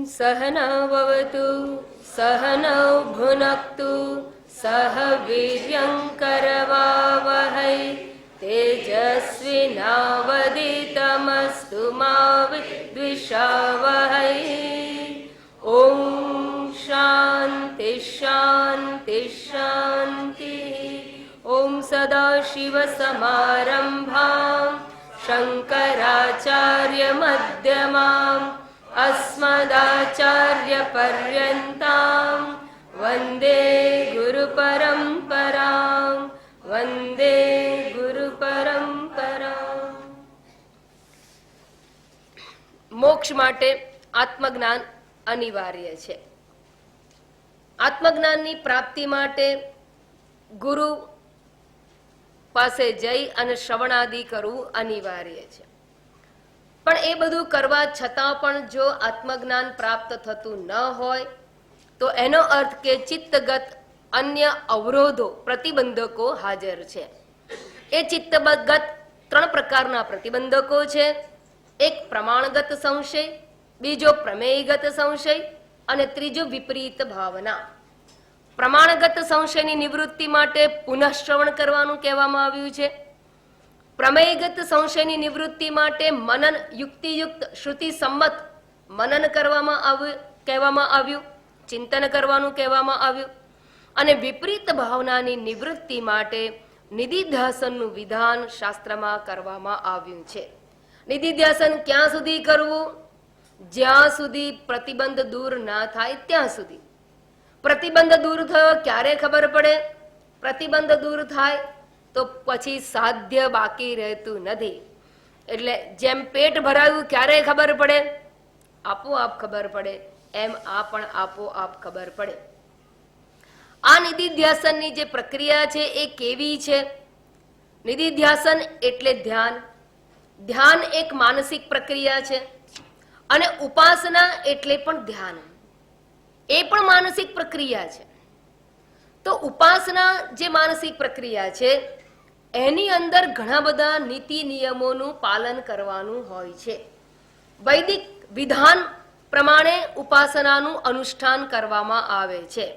सहनाववतु सहनौ भुनक्तु सह वीर्यङ्करवावहै तेजस्विनावदितमस्तु मा विद्विषावहै। ॐ शान्ति शान्ति शान्तिः। ॐ सदाशिवसमारम्भां शङ्कराचार्यमध्यमाम् अस्मदाचार्यपर्यन्तां वन्दे गुरुपरम्परां वन्दे गुरुपरम्परां। મોક્ષ માટે આત્મજ્ઞાન અનિવાર્ય છે. આત્મજ્ઞાનની પ્રાપ્તિ માટે ગુરુ પાસે જઈ અને શ્રવણાદિ કરવું અનિવાર્ય છે. પણ એ બધું કરવા છતાં પણ જો આત્મજ્ઞાન પ્રાપ્ત થતું ન હોય તો એનો અર્થ કે ચિત્તગત અન્ય અવરોધો પ્રતિબંધકો હાજર છે. એ ચિત્તગત ત્રણ પ્રકારના પ્રતિબંધકો છે. એક પ્રમાણગત સંશય, બીજો પ્રમેયગત સંશય અને ત્રીજો વિપરીત ભાવના. પ્રમાણગત સંશયની નિવૃત્તિ માટે પુનઃશ્રવણ કરવાનું કહેવામાં આવ્યું છે. પ્રમેયગત સંશયની નિવૃત્તિ માટે મનન યુક્તિયુક્ત શ્રુતિ સંમત મનન કહેવામાં આવ્યું, ચિંતન કરવાનું કહેવામાં આવ્યું. અને વિપરીત ભાવનાની નિવૃત્તિ માટે નિધિધ્યાસનનું વિધાન શાસ્ત્રમાં કરવામાં આવ્યું છે. નિધિધ્યાસન ક્યાં સુધી કરવું? જ્યાં સુધી પ્રતિબંધ દૂર ના થાય ત્યાં સુધી. પ્રતિબંધ દૂર થયો ક્યારે ખબર પડે? પ્રતિબંધ દૂર થાય તો પછી સાધ્ય બાકી રહેતું નથી. એટલે જેમ પેટ ભરાયું ક્યારે ખબર પડે? આપોઆપ ખબર પડે. એમ આ પણ આપોઆપ ખબર પડે. આ નિધિધ્યાસનની જે પ્રક્રિયા છે એ કેવી છે? નિધિધ્યાસન એટલે ધ્યાન. ધ્યાન એક માનસિક પ્રક્રિયા છે અને ઉપાસના એટલે પણ ધ્યાન, એ પણ માનસિક પ્રક્રિયા છે. તો ઉપાસના જે માનસિક પ્રક્રિયા છે એની અંદર ઘણા બધા નીતિ નિયમોનું પાલન કરવાનું હોય છે. વૈદિક વિધાન પ્રમાણે ઉપાસનાનું અનુષ્ઠાન કરવામાં આવે છે.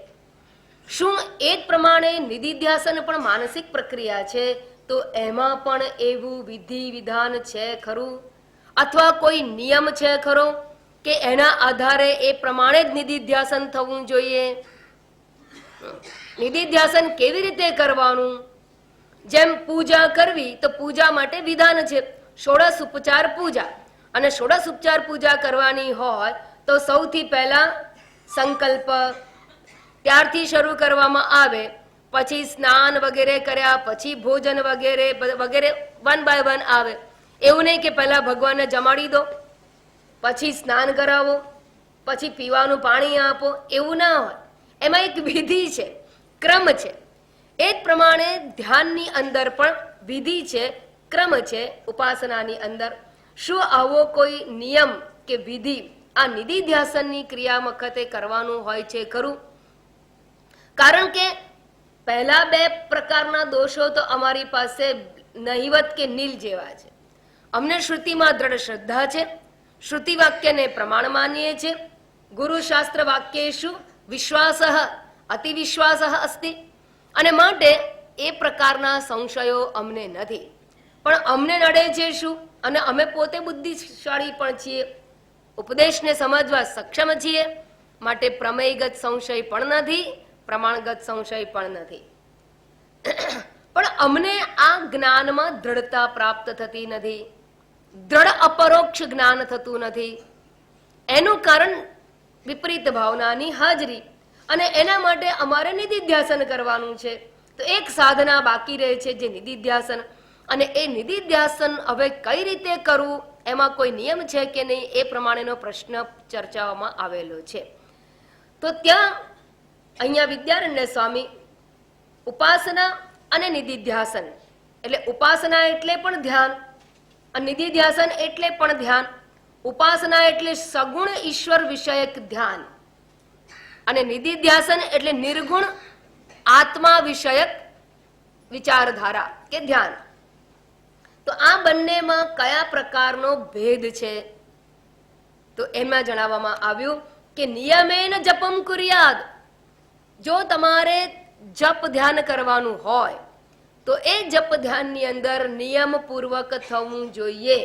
શું એ જ પ્રમાણે નિધિધ્યાસન પણ માનસિક પ્રક્રિયા છે? તો એમાં પણ એવું વિધિ વિધાન છે ખરું? અથવા કોઈ નિયમ છે ખરો કે એના આધારે એ પ્રમાણે જ નિધિધ્યાસન થવું જોઈએ? નિધિધ્યાસન કેવી રીતે કરવાનું? જેમ પૂજા કરવી તો પૂજા માટે વિધાન છે, ષોડશ ઉપચાર પૂજા. અને ષોડશ ઉપચાર પૂજા કરવાની હોય તો સૌથી પહેલા સંકલ્પ, ત્યારથી શરૂ કરવામાં આવે. પછી સ્નાન વગેરે કર્યા પછી ભોજન વગેરે વગેરે વન બાય વન આવે. એવું નહીં કે પહેલા ભગવાનને જમાડી દો, પછી સ્નાન કરાવો, પછી પીવાનું પાણી આપો, એવું ના હોય. એમાં એક વિધિ છે, ક્રમ છે. એ જ પ્રમાણે ધ્યાનની અંદર પણ વિધિ છે, ક્રમ છે. ઉપાસનાની અંદર શું આવો કોઈ નિયમ કે વિધિ આ નિધિધ્યાસનની ક્રિયા વખતે કરવાનું હોય છે ખરું? કારણ કે પહેલા બે પ્રકારના દોષો તો અમારી પાસે નહિવત કે નીલ જેવા છે. અમને શ્રુતિમાં દ્રઢ શ્રદ્ધા છે, શ્રુતિ વાક્યને પ્રમાણ માનીએ છીએ. ગુરુ શાસ્ત્ર વાક્યેષુ વિશ્વાસ અતિવિશ્વાસ અસ્તિ. અને માટે એ પ્રકારના સંશયો અમને નથી. પણ અમને નડે છે શું? અને અમે પોતે બુદ્ધિશાળી પણ છીએ, ઉપદેશને સમજવા સક્ષમ છીએ. માટે પ્રમેયગત સંશય પણ નથી, પ્રમાણગત સંશય પણ નથી. પણ અમને આ જ્ઞાનમાં દ્રઢતા પ્રાપ્ત થતી નથી, દ્રઢ અપરોક્ષ જ્ઞાન થતું નથી. એનું કારણ વિપરીત ભાવનાની હાજરી. અને એના માટે અમારે નિધિધ્યાસન કરવાનું છે. તો એક સાધના બાકી રહે છે જે નિધિધ્યાસન. અને એ નિધિધ્યાસન હવે કઈ રીતે કરવું, એમાં કોઈ નિયમ છે કે નહીં એ પ્રમાણેનો પ્રશ્ન ચર્ચાઓમાં આવેલો છે. તો ત્યાં અહીંયા વિદ્યારણ્ય સ્વામી ઉપાસના અને નિધિધ્યાસન એટલે ઉપાસના એટલે પણ ધ્યાન અને નિધિધ્યાસન એટલે પણ ધ્યાન. ઉપાસના એટલે સગુણ ઈશ્વર વિષયક ધ્યાન અને નિધિધ્યાસન એટલે નિર્ગુણ આત્મા વિષયક વિચારધારા કે ધ્યાન. તો આ બંનેમાં કયા પ્રકારનો ભેદ છે? તો એમાં જણાવવામાં આવ્યું કે નિયમેન જપમ કુર્યાદ. જો તમારે જપ ધ્યાન કરવાનું હોય તો એ જપ ધ્યાનની અંદર નિયમપૂર્વક થવું જોઈએ.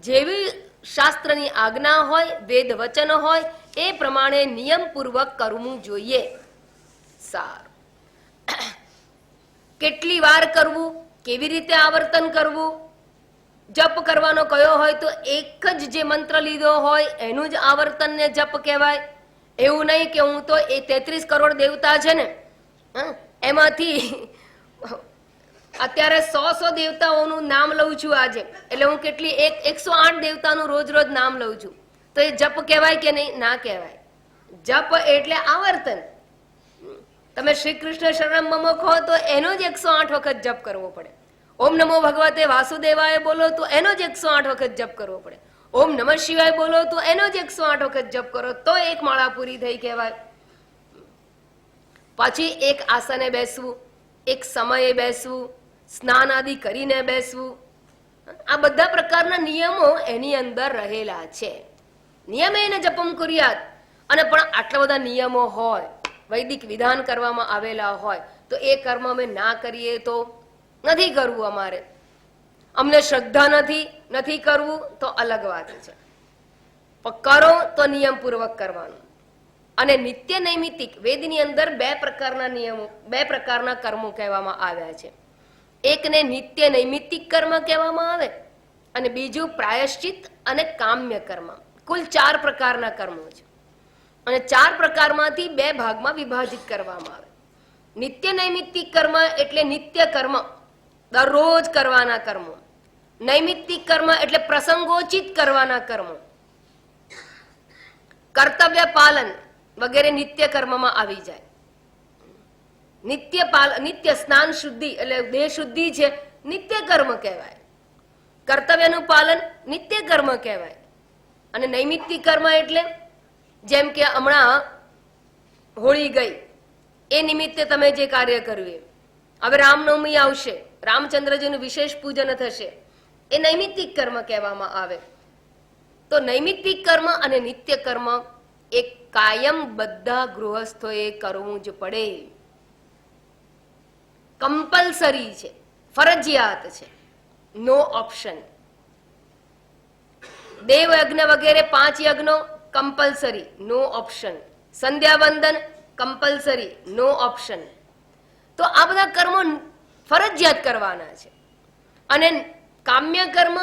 જેવી શાસ્ત્રની આજ્ઞા હોય, વેદ વચન હોય એ પ્રમાણે નિયમપૂર્વક કરવું જોઈએ. સારું. કેટલી વાર કરવું, કેવી રીતે આવર્તન કરવું, જપ કરવાનો કયો હોય તો એક જ જે મંત્ર લીધો હોય એનું જ આવર્તન ને જપ કહેવાય. એવું નહીં કે હું તો એ 33 કરોડ દેવતા છે ને એમાંથી અત્યારે 100 દેવતાઓનું નામ લઉં છું આજે, એટલે હું કેટલી 108 દેવતાનું રોજ રોજ નામ લઉં છું, તો એ જપ કહેવાય કે નહીં? ના કહેવાય. જપ એટલે આવર્તન. તમે શ્રી કૃષ્ણ શરણમ મમ કહો તો એનો જ 108 વખત જપ કરવો પડે. ઓમ નમો ભગવતે વાસુદેવાય બોલો તો એનો જ 108 વખત જપ કરવો પડે. ઓમ નમઃ શિવાય બોલો તો એનો જ 108 વખત જપ કરો તો એક માળા પૂરી થઈ કહેવાય. પછી એક આસને બેસવું, એક સમયે બેસવું, સ્નાન આદિ કરીને બેસવું, આ બધા પ્રકારના નિયમો એની અંદર રહેલા છે. નિયમેન જપમ કુર્યાત. અને પણ આટલા બધા નિયમો હોય, વૈદિક વિધાન કરવામાં આવેલા હોય તો એ કર્મ અમે ના કરીએ તો નથી કરવું, અમારે અમને શ્રદ્ધા નથી કરવું તો અલગ વાત છે, પણ કરો તો નિયમપૂર્વક કરવાનું. અને નિત્ય નૈમિતિક વેદની અંદર બે પ્રકારના નિયમો, બે પ્રકારના કર્મો કહેવામાં આવ્યા છે. એકને નિત્ય નૈમિતિક કર્મ કહેવામાં આવે અને બીજું પ્રાયશ્ચિત અને કામ્ય કર્મ. કુલ 4 પ્રકારના કર્મો છે અને 4 પ્રકારમાંથી 2 ભાગમાં વિભાજિત કરવામાં આવે. નિત્ય નૈમિતિક કર્મ એટલે નિત્ય કર્મ, દરરોજ કરવાના કર્મો. નૈમિતિક કર્મ એટલે પ્રસંગોચિત કરવાના કર્મો. કર્તવ્ય પાલન વગેરે નિત્ય કર્મમાં આવી જાય. નિત્ય સ્નાન શુદ્ધિ એટલે દેહ શુદ્ધિ છે, નિત્ય કર્મ કહેવાય. કર્તવ્યનું પાલન નિત્ય કર્મ કહેવાય. અને નૈમિતિક કર્મ એટલે જેમ કે હમણાં હોળી ગઈ એ નિમિત્તે તમે જે કાર્ય કર્યું, હવે રામનવમી આવશે, રામચંદ્રજીનું વિશેષ પૂજન થશે, એ નૈમિતિક કર્મ કહેવામાં આવે. તો નૈમિતિક કર્મ અને નિત્ય કર્મ એ કાયમ બધા ગૃહસ્થોએ કરવું જ પડે. કમ્પલસરી છે, ફરજિયાત છે, નો ઓપ્શન. દેવ યજ્ઞ વગેરે 5 યજ્ઞો કમ્પલસરી, નો ઓપ્શન. સંધ્યાવંદન કમ્પલસરી, નો ઓપ્શન. તો આ બધા કર્મો ફરજિયાત કરવાના છે. અને કામ્ય કર્મ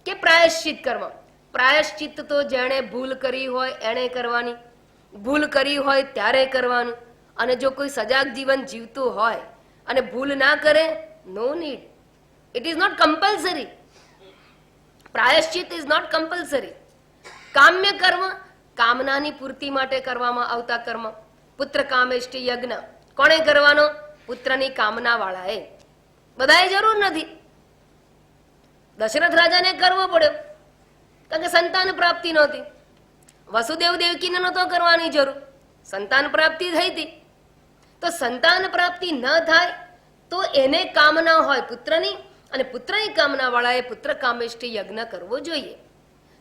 કે પ્રાયશ્ચિત કર્મ, પ્રાયશ્ચિત તો જેણે ભૂલ કરી હોય એણે કરવાની, ભૂલ કરી હોય ત્યારે કરવાનું. અને જો કોઈ સજાગ જીવન જીવતું હોય અને ભૂલ ના કરે, no need. It is not compulsory. પ્રાયશ્ચિત ઇઝ નોટ કમ્પલસરી. કામ્ય કર્મ કામનાની પૂર્તિ માટે કરવામાં આવતા કર્મ. પુત્ર કામેષ્ટિ યજ્ઞ કોણે કરવાનો? પુત્રની કામના વાળાએ. બધાએ જરૂર નથી. દશરથ રાજાને કરવો પડ્યો કારણ કે સંતાન પ્રાપ્તિ નહોતી. વસુદેવ દેવકીને નહોતો કરવાની જરૂર, સંતાન પ્રાપ્તિ થઈ હતી. તો સંતાન પ્રાપ્તિ ન થાય તો એને કામના હોય પુત્રની, અને પુત્રની કામના વાળાએ પુત્ર કામેષ્ટિ યજ્ઞ કરવો જોઈએ.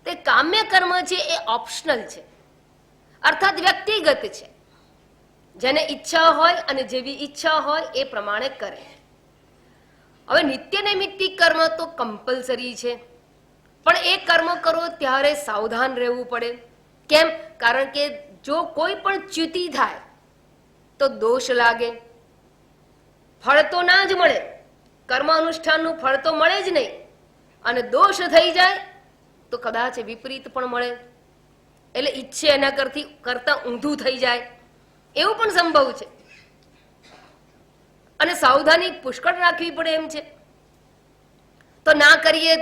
તે કામ્ય કર્મ છે એ ઓપ્શનલ છે, અર્થાત વ્યક્તિગત છે. જેને ઈચ્છા હોય અને જેવી ઈચ્છા હોય એ પ્રમાણે કરે. હવે નિત્ય નૈમિત્તિક કર્મ તો કમ્પલસરી છે, પણ એ કર્મ કરો ત્યારે સાવધાન રહેવું પડે. કેમ? કારણ કે જો કોઈ પણ ચ્યુતિ થાય તો દોષ લાગે, ફળ તો ના જ મળે, કર્મ અનુષ્ઠાનનું ફળ તો મળે જ નહીં. અને દોષ થઈ જાય તો કદાચ વિપરીત પણ મળે, એટલે ઈચ્છે એના કરતા ઊંધું થઈ જાય એવું પણ સંભવ છે. અને સાવધાની પુષ્કળ રાખવી પડે એમ છે. તો ના કરીએ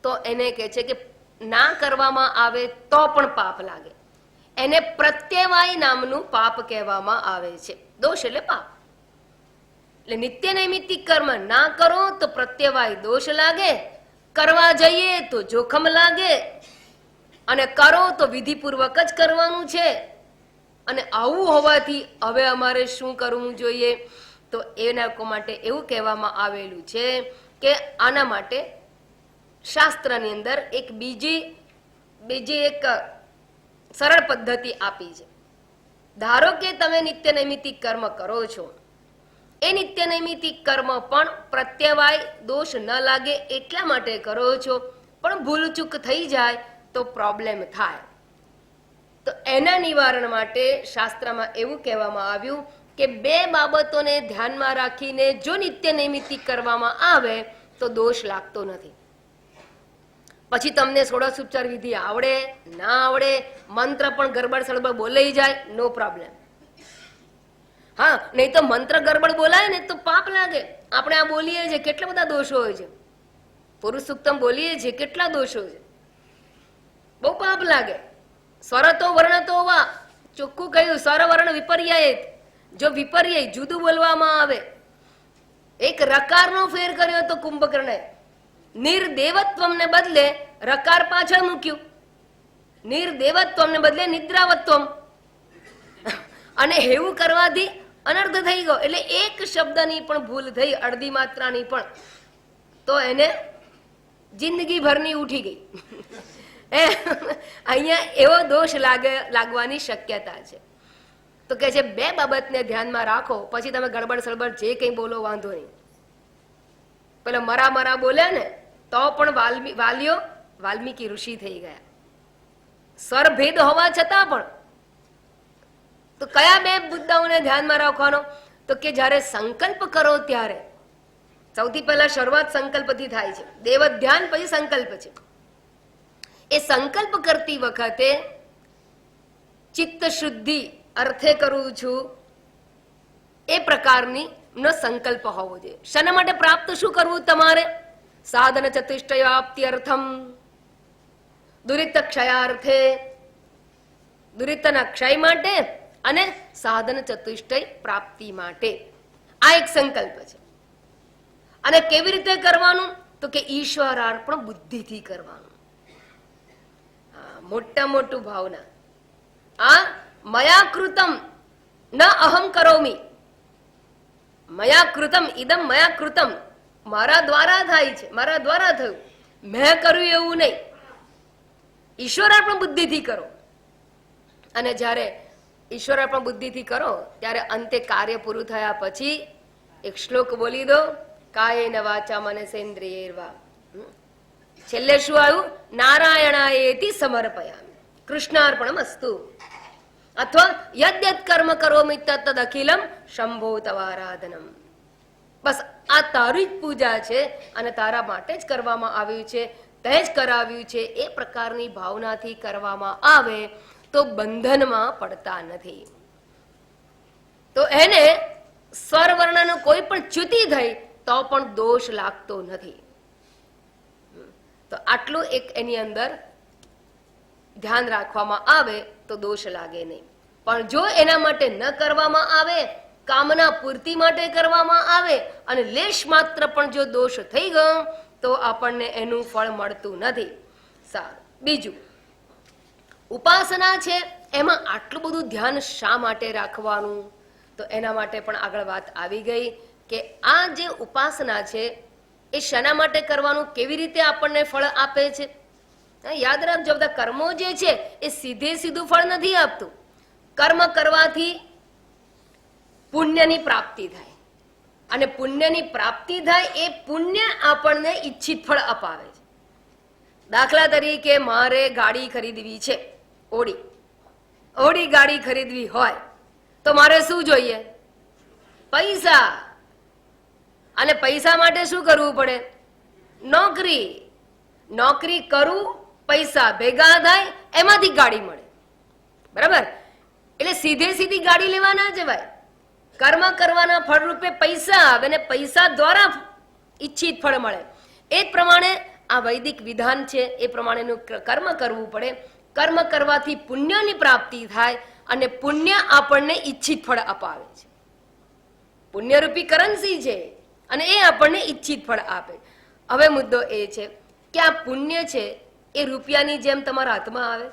તો એને કહે છે કે ના કરવામાં આવે તો પણ પાપ લાગે. એને પ્રત્યવાય નામનું પાપ કહેવામાં આવે છે. દોષ એટલે પાપ. એટલે નિત્ય નૈમિત્તિક કર્મ ના કરો તો પ્રત્યવાય દોષ લાગે, કરવા જઈએ તો જોખમ લાગે, અને કરો તો વિધિપૂર્વક જ કરવાનું છે. અને આવું હોવાથી હવે અમારે શું કરવું જોઈએ? તો એના માટે એવું કહેવામાં આવેલું છે કે આના માટે શાસ્ત્રની અંદર એક બીજી એક સરળ પદ્ધતિ આપી છે. ધારો કે તમે નિત્ય નૈમિતિક કર્મ કરો છો, એ નિત્ય નૈમિતિક કર્મ પણ પ્રત્યવાય દોષ ન લાગે એટલા માટે કરો છો, પણ ભૂલચૂક થઈ જાય તો પ્રોબ્લેમ થાય. તો એના નિવારણ માટે શાસ્ત્રમાં એવું કહેવામાં આવ્યું કે બે બાબતોને ધ્યાનમાં રાખીને જો નિત્ય નૈમિતિક કરવામાં આવે તો દોષ લાગતો નથી. પછી તમને ષોડશોપચાર વિધિ આવડે ના આવડે, મંત્ર પણ ગરબડ સડબડ બોલાઈ જાય, નો પ્રોબ્લેમ. હા, નહીં તો મંત્ર ગરબડ બોલાય ને તો પાપ લાગે. આપણે આ બોલીએ છીએ કેટલા બધા દોષો હોય છે, પુરુષ સૂક્તમ બોલીએ છીએ કેટલા દોષો છે, બહુ પાપ લાગે. સ્વરતો વર્ણતો વા, ચોખ્ખું કહ્યું, સ્વર વર્ણ વિપર્યાય. જો વિપર્યાય જુદું બોલવામાં આવે, એક રકારનો ફેર કર્યો તો કુંભકર્ણે નિર્દેવત્વમ ને બદલે રકાર પાછળ મૂક્યું, નિર્દેવત્વમ ને બદલે નિદ્રાવત્વમ, અને એવું કરવાથી અનર્થ થઈ ગયો. એટલે એક શબ્દની પણ ભૂલ થઈ, અડધી માત્રાની પણ, તો એને જિંદગી ભરની ઉઠી ગઈ. અહીંયા એવો દોષ લાગવાની શક્યતા છે. તો કે છે બે બાબતને ધ્યાનમાં રાખો, પછી તમે ગડબડ સડબડ જે કંઈ બોલો વાંધો નહીં. પેલા મરા બોલ્યા ને તો પણ વાલીઓ વાલ્મીકી ઋષિ થઈ ગયા, સ્વરભેદ હોવા છતાં પણ. તો કયા બે મુદ્દાઓને ધ્યાનમાં રાખવાનો? તો કે જ્યારે સંકલ્પ કરો ત્યારે સૌથી પહેલા શરૂઆત સંકલ્પથી થાય છે, દેવ ધ્યાન પછી સંકલ્પ છે. એ સંકલ્પ કરતી વખતે ચિત્ત શુદ્ધિ અર્થે કરું છું એ પ્રકારની નો સંકલ્પ હોવો જોઈએ. શાના માટે પ્રાપ્ત શું કરવું તમારે? સાધન ચતુષ્ટયાપ્તિ અર્થમ, દુરિત ક્ષયાર્થે, દુરિતના ક્ષય માટે અને સાધન ચતુષ્ટય પ્રાપ્તિ માટે. આ એક સંકલ્પ છે. અને કેવી રીતે કરવાનું? તો કે ઈશ્વરાર્પણ બુદ્ધિથી કરવાનું. મોટા મોટું ભાવના. આ મયા કૃતમ ન અહમ કરોમી, મયા કૃતમ ઇદમ મયા કૃતમ, મારા દ્વારા થાય છે, મારા દ્વારા થયું, મેં કર્યું એવું નહીં. ઈશ્વરાર્પણ બુદ્ધિથી કરો. અને જ્યારે ઈશ્વરાર્પણ બુદ્ધિથી કરો ત્યારે અંતે કાર્ય પૂરું થયા પછી એક શ્લોક બોલી દો, કાયેન વાચા મનસેન્દ્રિયૈર્વા. છેલ્લે શું આવ્યું? નારાયણાયેતિ સમર્પયામિ, કૃષ્ણાર્પણમસ્તુ. અથવા યદ્યત કર્મ કરોમિ તત્તદ અખિલમ શંભો તવારાધનમ. બસ આ તારી જ પૂજા છે અને તારા માટે જ કરવામાં આવ્યું છે, તે જ કરાવ્યું છે. એ પ્રકારની ભાવનાથી કરવામાં આવે તો બંધનમાં પડતા નથી. તો એને સ્વરવર્ણનો કોઈ પણ ચ્યુતિ થઈ તો પણ દોષ લાગતો નથી. તો આટલું એક એની અંદર ધ્યાન રાખવામાં આવે તો દોષ લાગે નહીં. પણ જો એના માટે ન કરવામાં આવે, કામના પૂર્તિ માટે કરવામાં આવે અને લેશ માત્ર પણ જો દોષ થઈ ગયો તો આપણને એનું ફળ મળતું નથી. સારું, બીજું ઉપાસના છે, એમાં આટલું બધું ધ્યાન શા માટે રાખવાનું? તો એના માટે પણ આગળ વાત આવી ગઈ કે આ જે ઉપાસના છે એ શાના માટે કરવાનું, કેવી રીતે આપણને ફળ આપે છે. યાદ રાખજો, બધા કર્મો જે છે એ સીધું ફળ નથી આપતું. કર્મ કરવાથી પુણ્યની પ્રાપ્તિ થાય, અને પુણ્યની પ્રાપ્તિ થાય એ પુણ્ય આપણને ઈચ્છિત ફળ અપાવે છે. દાખલા તરીકે મારે ગાડી ખરીદવી છે, ઓડી ગાડી ખરીદવી હોય તો મારે શું જોઈએ? પૈસા. અને પૈસા માટે શું કરવું પડે? નોકરી કરું, પૈસા ભેગા થાય, એમાંથી ગાડી મળે. બરાબર? એટલે સીધી ગાડી લેવા ના જવાય. કર્મ કરવાના ફળ રૂપે પૈસા આવે અને પૈસા દ્વારા ઈચ્છિત ફળ મળે. એ પ્રમાણે આ વૈદિક વિધાન છે, એ પ્રમાણેનું કર્મ કરવું પડે. કર્મ કરવાથી પુણ્યની પ્રાપ્તિ થાય અને પુણ્ય આપણને ઈચ્છિત ફળ અપાવે છે. પુણ્યરૂપી કરન્સી છે અને એ આપણને ઈચ્છિત ફળ આપે. હવે મુદ્દો એ છે કે આ પુણ્ય છે એ રૂપિયાની જેમ તમારા હાથમાં આવે?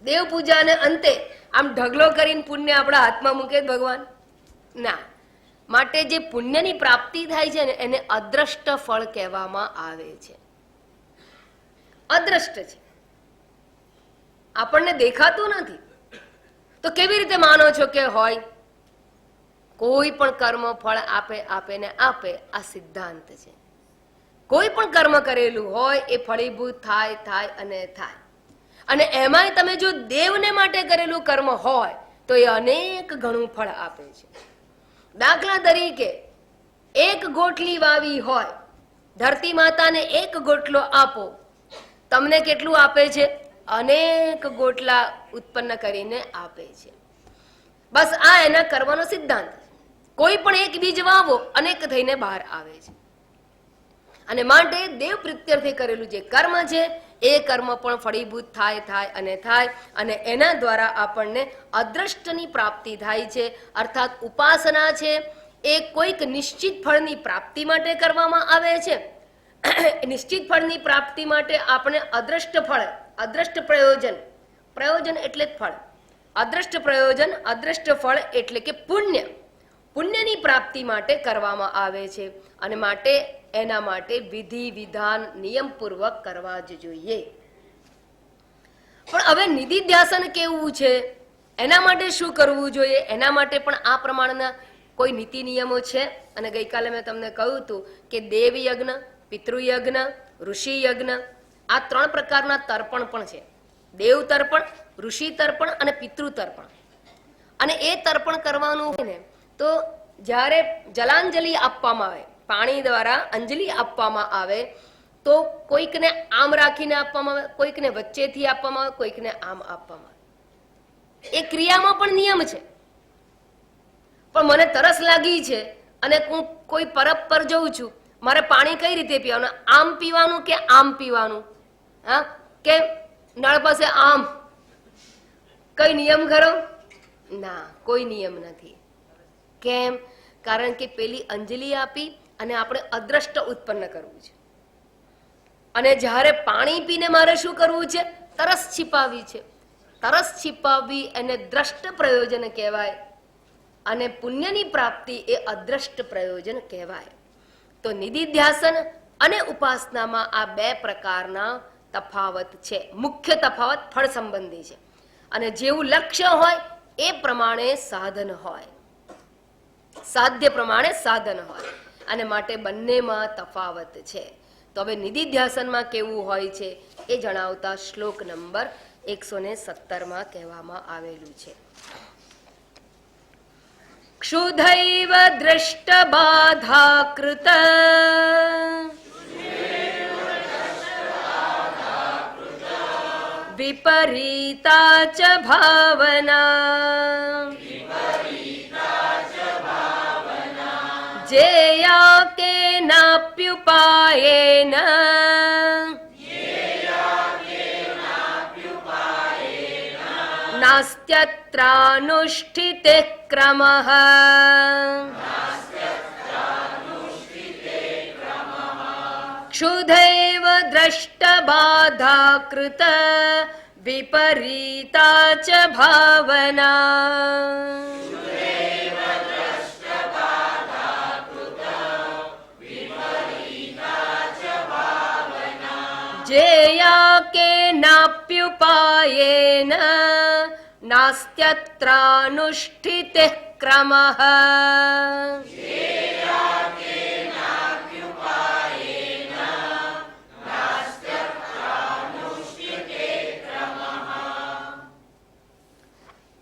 દેવ પૂજાને અંતે આમ ઢગલો કરીને પુણ્ય આપણા હાથમાં મૂકે ભગવાન? ના. માટે જે પુણ્યની પ્રાપ્તિ થાય છે ને એને અદ્રષ્ટ ફળ કહેવામાં આવે છે. અદ્રષ્ટ છે. આપણને દેખાતું નથી, તો કેવી રીતે માનો છો કે હોય? કોઈ પણ કર્મ ફળ આપે આપે ને આપે, આ સિદ્ધાંત છે. કોઈ પણ કર્મ કરેલું હોય એ ફળીભૂત થાય થાય અને થાય. અને એમાંય તમે જો દેવને માટે કરેલું કર્મ હોય તો એ અનેક ગણું ફળ આપે છે. દાખલા તરીકે એક ગોટલી વાવી હોય, ધરતી માતાને એક ગોટલો આપો, તમને કેટલું આપે છે? અનેક ગોટલા ઉત્પન્ન કરીને આપે છે. બસ આ એના કર્મનો સિદ્ધાંત. કોઈ પણ એક બીજ વાવો, અનેક થઈને બહાર આવે છે. અને માટે દેવ પ્રીત્યર્થે કરેલું જે કર્મ છે એ કર્મ પણ ફળીભૂત થાય થાય અને થાય, અને એના દ્વારા આપણને અદ્રષ્ટની પ્રાપ્તિ થાય છે. અર્થાત ઉપાસના છે એ કોઈક નિશ્ચિત ફળની પ્રાપ્તિ માટે કરવામાં આવે છે. નિશ્ચિત ફળની પ્રાપ્તિ માટે આપણે અદ્રષ્ટ ફળ, અદ્રષ્ટ પ્રયોજન, પ્રયોજન એટલે જ ફળ, અદ્રષ્ટ પ્રયોજન, અદ્રષ્ટ ફળ એટલે કે પુણ્ય, પુણ્યની પ્રાપ્તિ માટે કરવામાં આવે છે. અને માટે એના માટે વિધિ વિધાન નિયમપૂર્વક કરવા જ જોઈએ. પણ હવે નિધિધ્યાસન કેવું છે, એના માટે શું કરવું જોઈએ? એના માટે પણ આ પ્રમાણના કોઈ નીતિ નિયમો છે. અને ગઈકાલે મેં તમને કહ્યું હતું કે દેવયજ્ઞ, પિતૃયજ્ઞ, ઋષિ યજ્ઞ, આ 3 પ્રકારના તર્પણ પણ છે. દેવ તર્પણ, ઋષિ તર્પણ અને પિતૃ તર્પણ. અને એ તર્પણ કરવાનું હોય ને તો જ્યારે જલાંજલિ આપવામાં આવે, પાણી દ્વારા અંજલિ આપવામાં આવે, તો કોઈકને આમ રાખીને આપવામાં આવે, કોઈકને વચ્ચેથી આપવામાં આવે, કોઈકને આમ આપવામાં આવે. એ ક્રિયામાં પણ નિયમ છે. પણ મને તરસ લાગી છે અને હું કોઈ પરબ પર જઉં છું, મારે પાણી કઈ રીતે પીવાનું? આમ પીવાનું કે આમ પીવાનું? હા, કે નળ પાસે આમ? કઈ નિયમ ખરો? ના, કોઈ નિયમ નથી. કેમ? કારણ કે પેલી અંજલિ આપી અને આપણે અદ્રષ્ટ ઉત્પન્ન કરવું છે. અને જ્યારે પાણી પીને મારે શું કરવું છે? તરસ छिपाવી છે. તરસ छिपाવી એને દ્રષ્ટ પ્રયોજન કહેવાય, અને પુણ્યની પ્રાપ્તિ એ અદ્રષ્ટ પ્રયોજન કહેવાય. તો નિધિધ્યાસન અને ઉપાસનામાં આ 2 પ્રકારના તફાવત છે. મુખ્ય તફાવત ફળ સંબંધી છે. અને જેવું લક્ષ્ય હોય એ પ્રમાણે સાધન હોય, સાધ્ય પ્રમાણે સાધન હોય. અને માટે બંનેમાં તફાવત છે. તો હવે નિધિધ્યાસનમાં કેવું હોય છે એ જણાવતા શ્લોક નંબર 117 કહેવામાં આવેલું છે. ક્ષુધૈવ દ્રષ્ટ બાધા કૃત વિપરીતા ચ ભાવના જેયા કેનાપ્યુપાયેન નાસ્ત્યત્રાનુષ્ઠિતે ક્રમઃ. ક્ષુધૈવ દ્રષ્ટ બાધા કૃત વિપરીતા ચ ભાવના જેયા કેનાપ્યુપાયેન નાસ્ત્યત્રાનુષ્ઠિતે ક્રમઃ.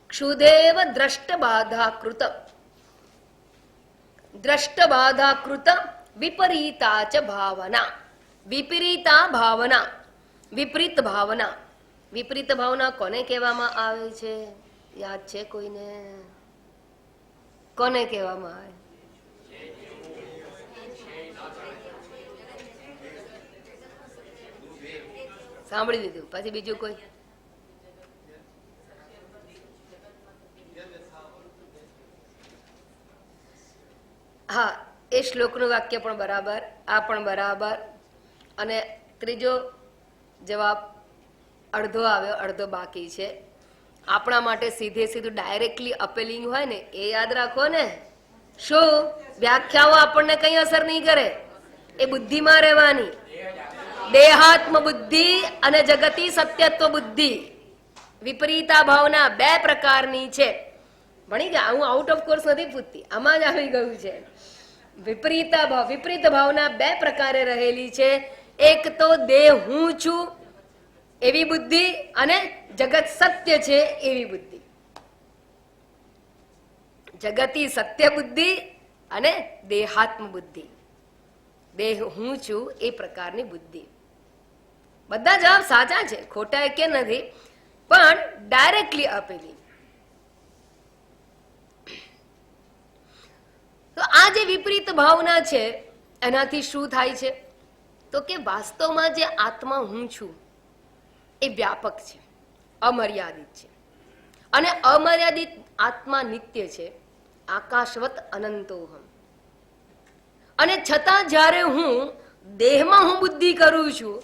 ક્ષુદેવ દ્રષ્ટ બાધા કૃત, દ્રષ્ટ બાધા કૃત વિપરીતા ચ ભાવના. વિપરીતા ભાવના, વિપરીત ભાવના. વિપરીત ભાવના કોને કહેવામાં આવે છે? યાદ છે કોઈને? કોને કહેવામાં આવે? સાંભળી લીધું. પછી બીજું કોઈ? હા, એ શ્લોકનું વાક્ય પણ બરાબર, આ પણ બરાબર. અને ત્રીજો જવાબ અડધો આવ્યો, અડધો બાકી છે. આપણા માટે સીધે સીધું ડાયરેક્ટલી અપીલિંગ હોય ને એ યાદ રાખો ને. શું? વ્યાખ્યાઓ આપણને કઈ અસર નહીં કરે, એ બુદ્ધિમાં રહેવાની. દેહાત્મ બુદ્ધિ અને જગતી સત્યત્વ બુદ્ધિ, વિપરીતા ભાવના બે પ્રકારની છે. ભણી ગયા, હું આઉટ ઓફ કોર્સ નથી પૂછતી, આમાં જ આવી ગયું છે. વિપરીત ભાવના બે પ્રકારે રહેલી છે. એક તો દેહ હું છું એવી બુદ્ધિ અને જગત સત્ય છે એવી બુદ્ધિ. જગતી સત્ય બુદ્ધિ અને દેહાત્મ બુદ્ધિ. દેહ હું છું એ પ્રકારની બુદ્ધિ. બધા જવાબ સાચા છે, ખોટા કે નથી, પણ ડાયરેક્ટલી આપેલી. તો આ જે વિપરીત ભાવના છે એનાથી શું થાય છે? તો કે વાસ્તવમાં જે આત્મા હું છું એ વ્યાપક છે, અમર્યાદિત છે. અને અમર્યાદિત આત્મા નિત્ય છે, આકાશવત અનંતોહમ. અને છતાં જ્યારે હું દેહમાં હું બુદ્ધિ કરું છું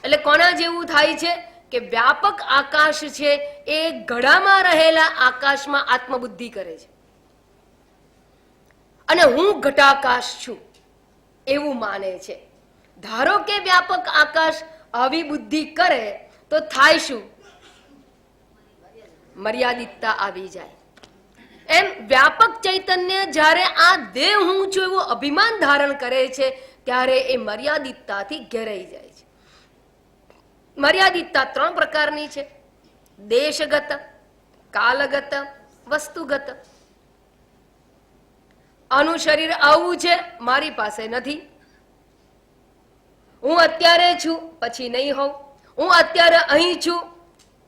એટલે કોના જેવું થાય છે કે વ્યાપક આકાશ છે એ ઘડામાં રહેલા આકાશમાં આત્મબુદ્ધિ કરે છે અને હું ઘટાકાશ છું એવું માને છે. ધારો કે વ્યાપક આકાશ આવી બુદ્ધિ કરે તો થાય શું? મર્યાદિતતા આવી જાય. એમ વ્યાપક ચૈતન્ય જ્યારે આ દેહ હું છું એવું અભિમાન ધારણ કરે છે ત્યારે એ મર્યાદિતતાથી ઘેરાઈ જાય છે. મર્યાદિતતા ત્રણ પ્રકારની છે: દેશગત, કાલગત, વસ્તુગત. આનું શરીર આવું છે, મારી પાસે નથી. હું અત્યારે છું, પછી નહીં હોઉં. હું અત્યારે અહીં છું,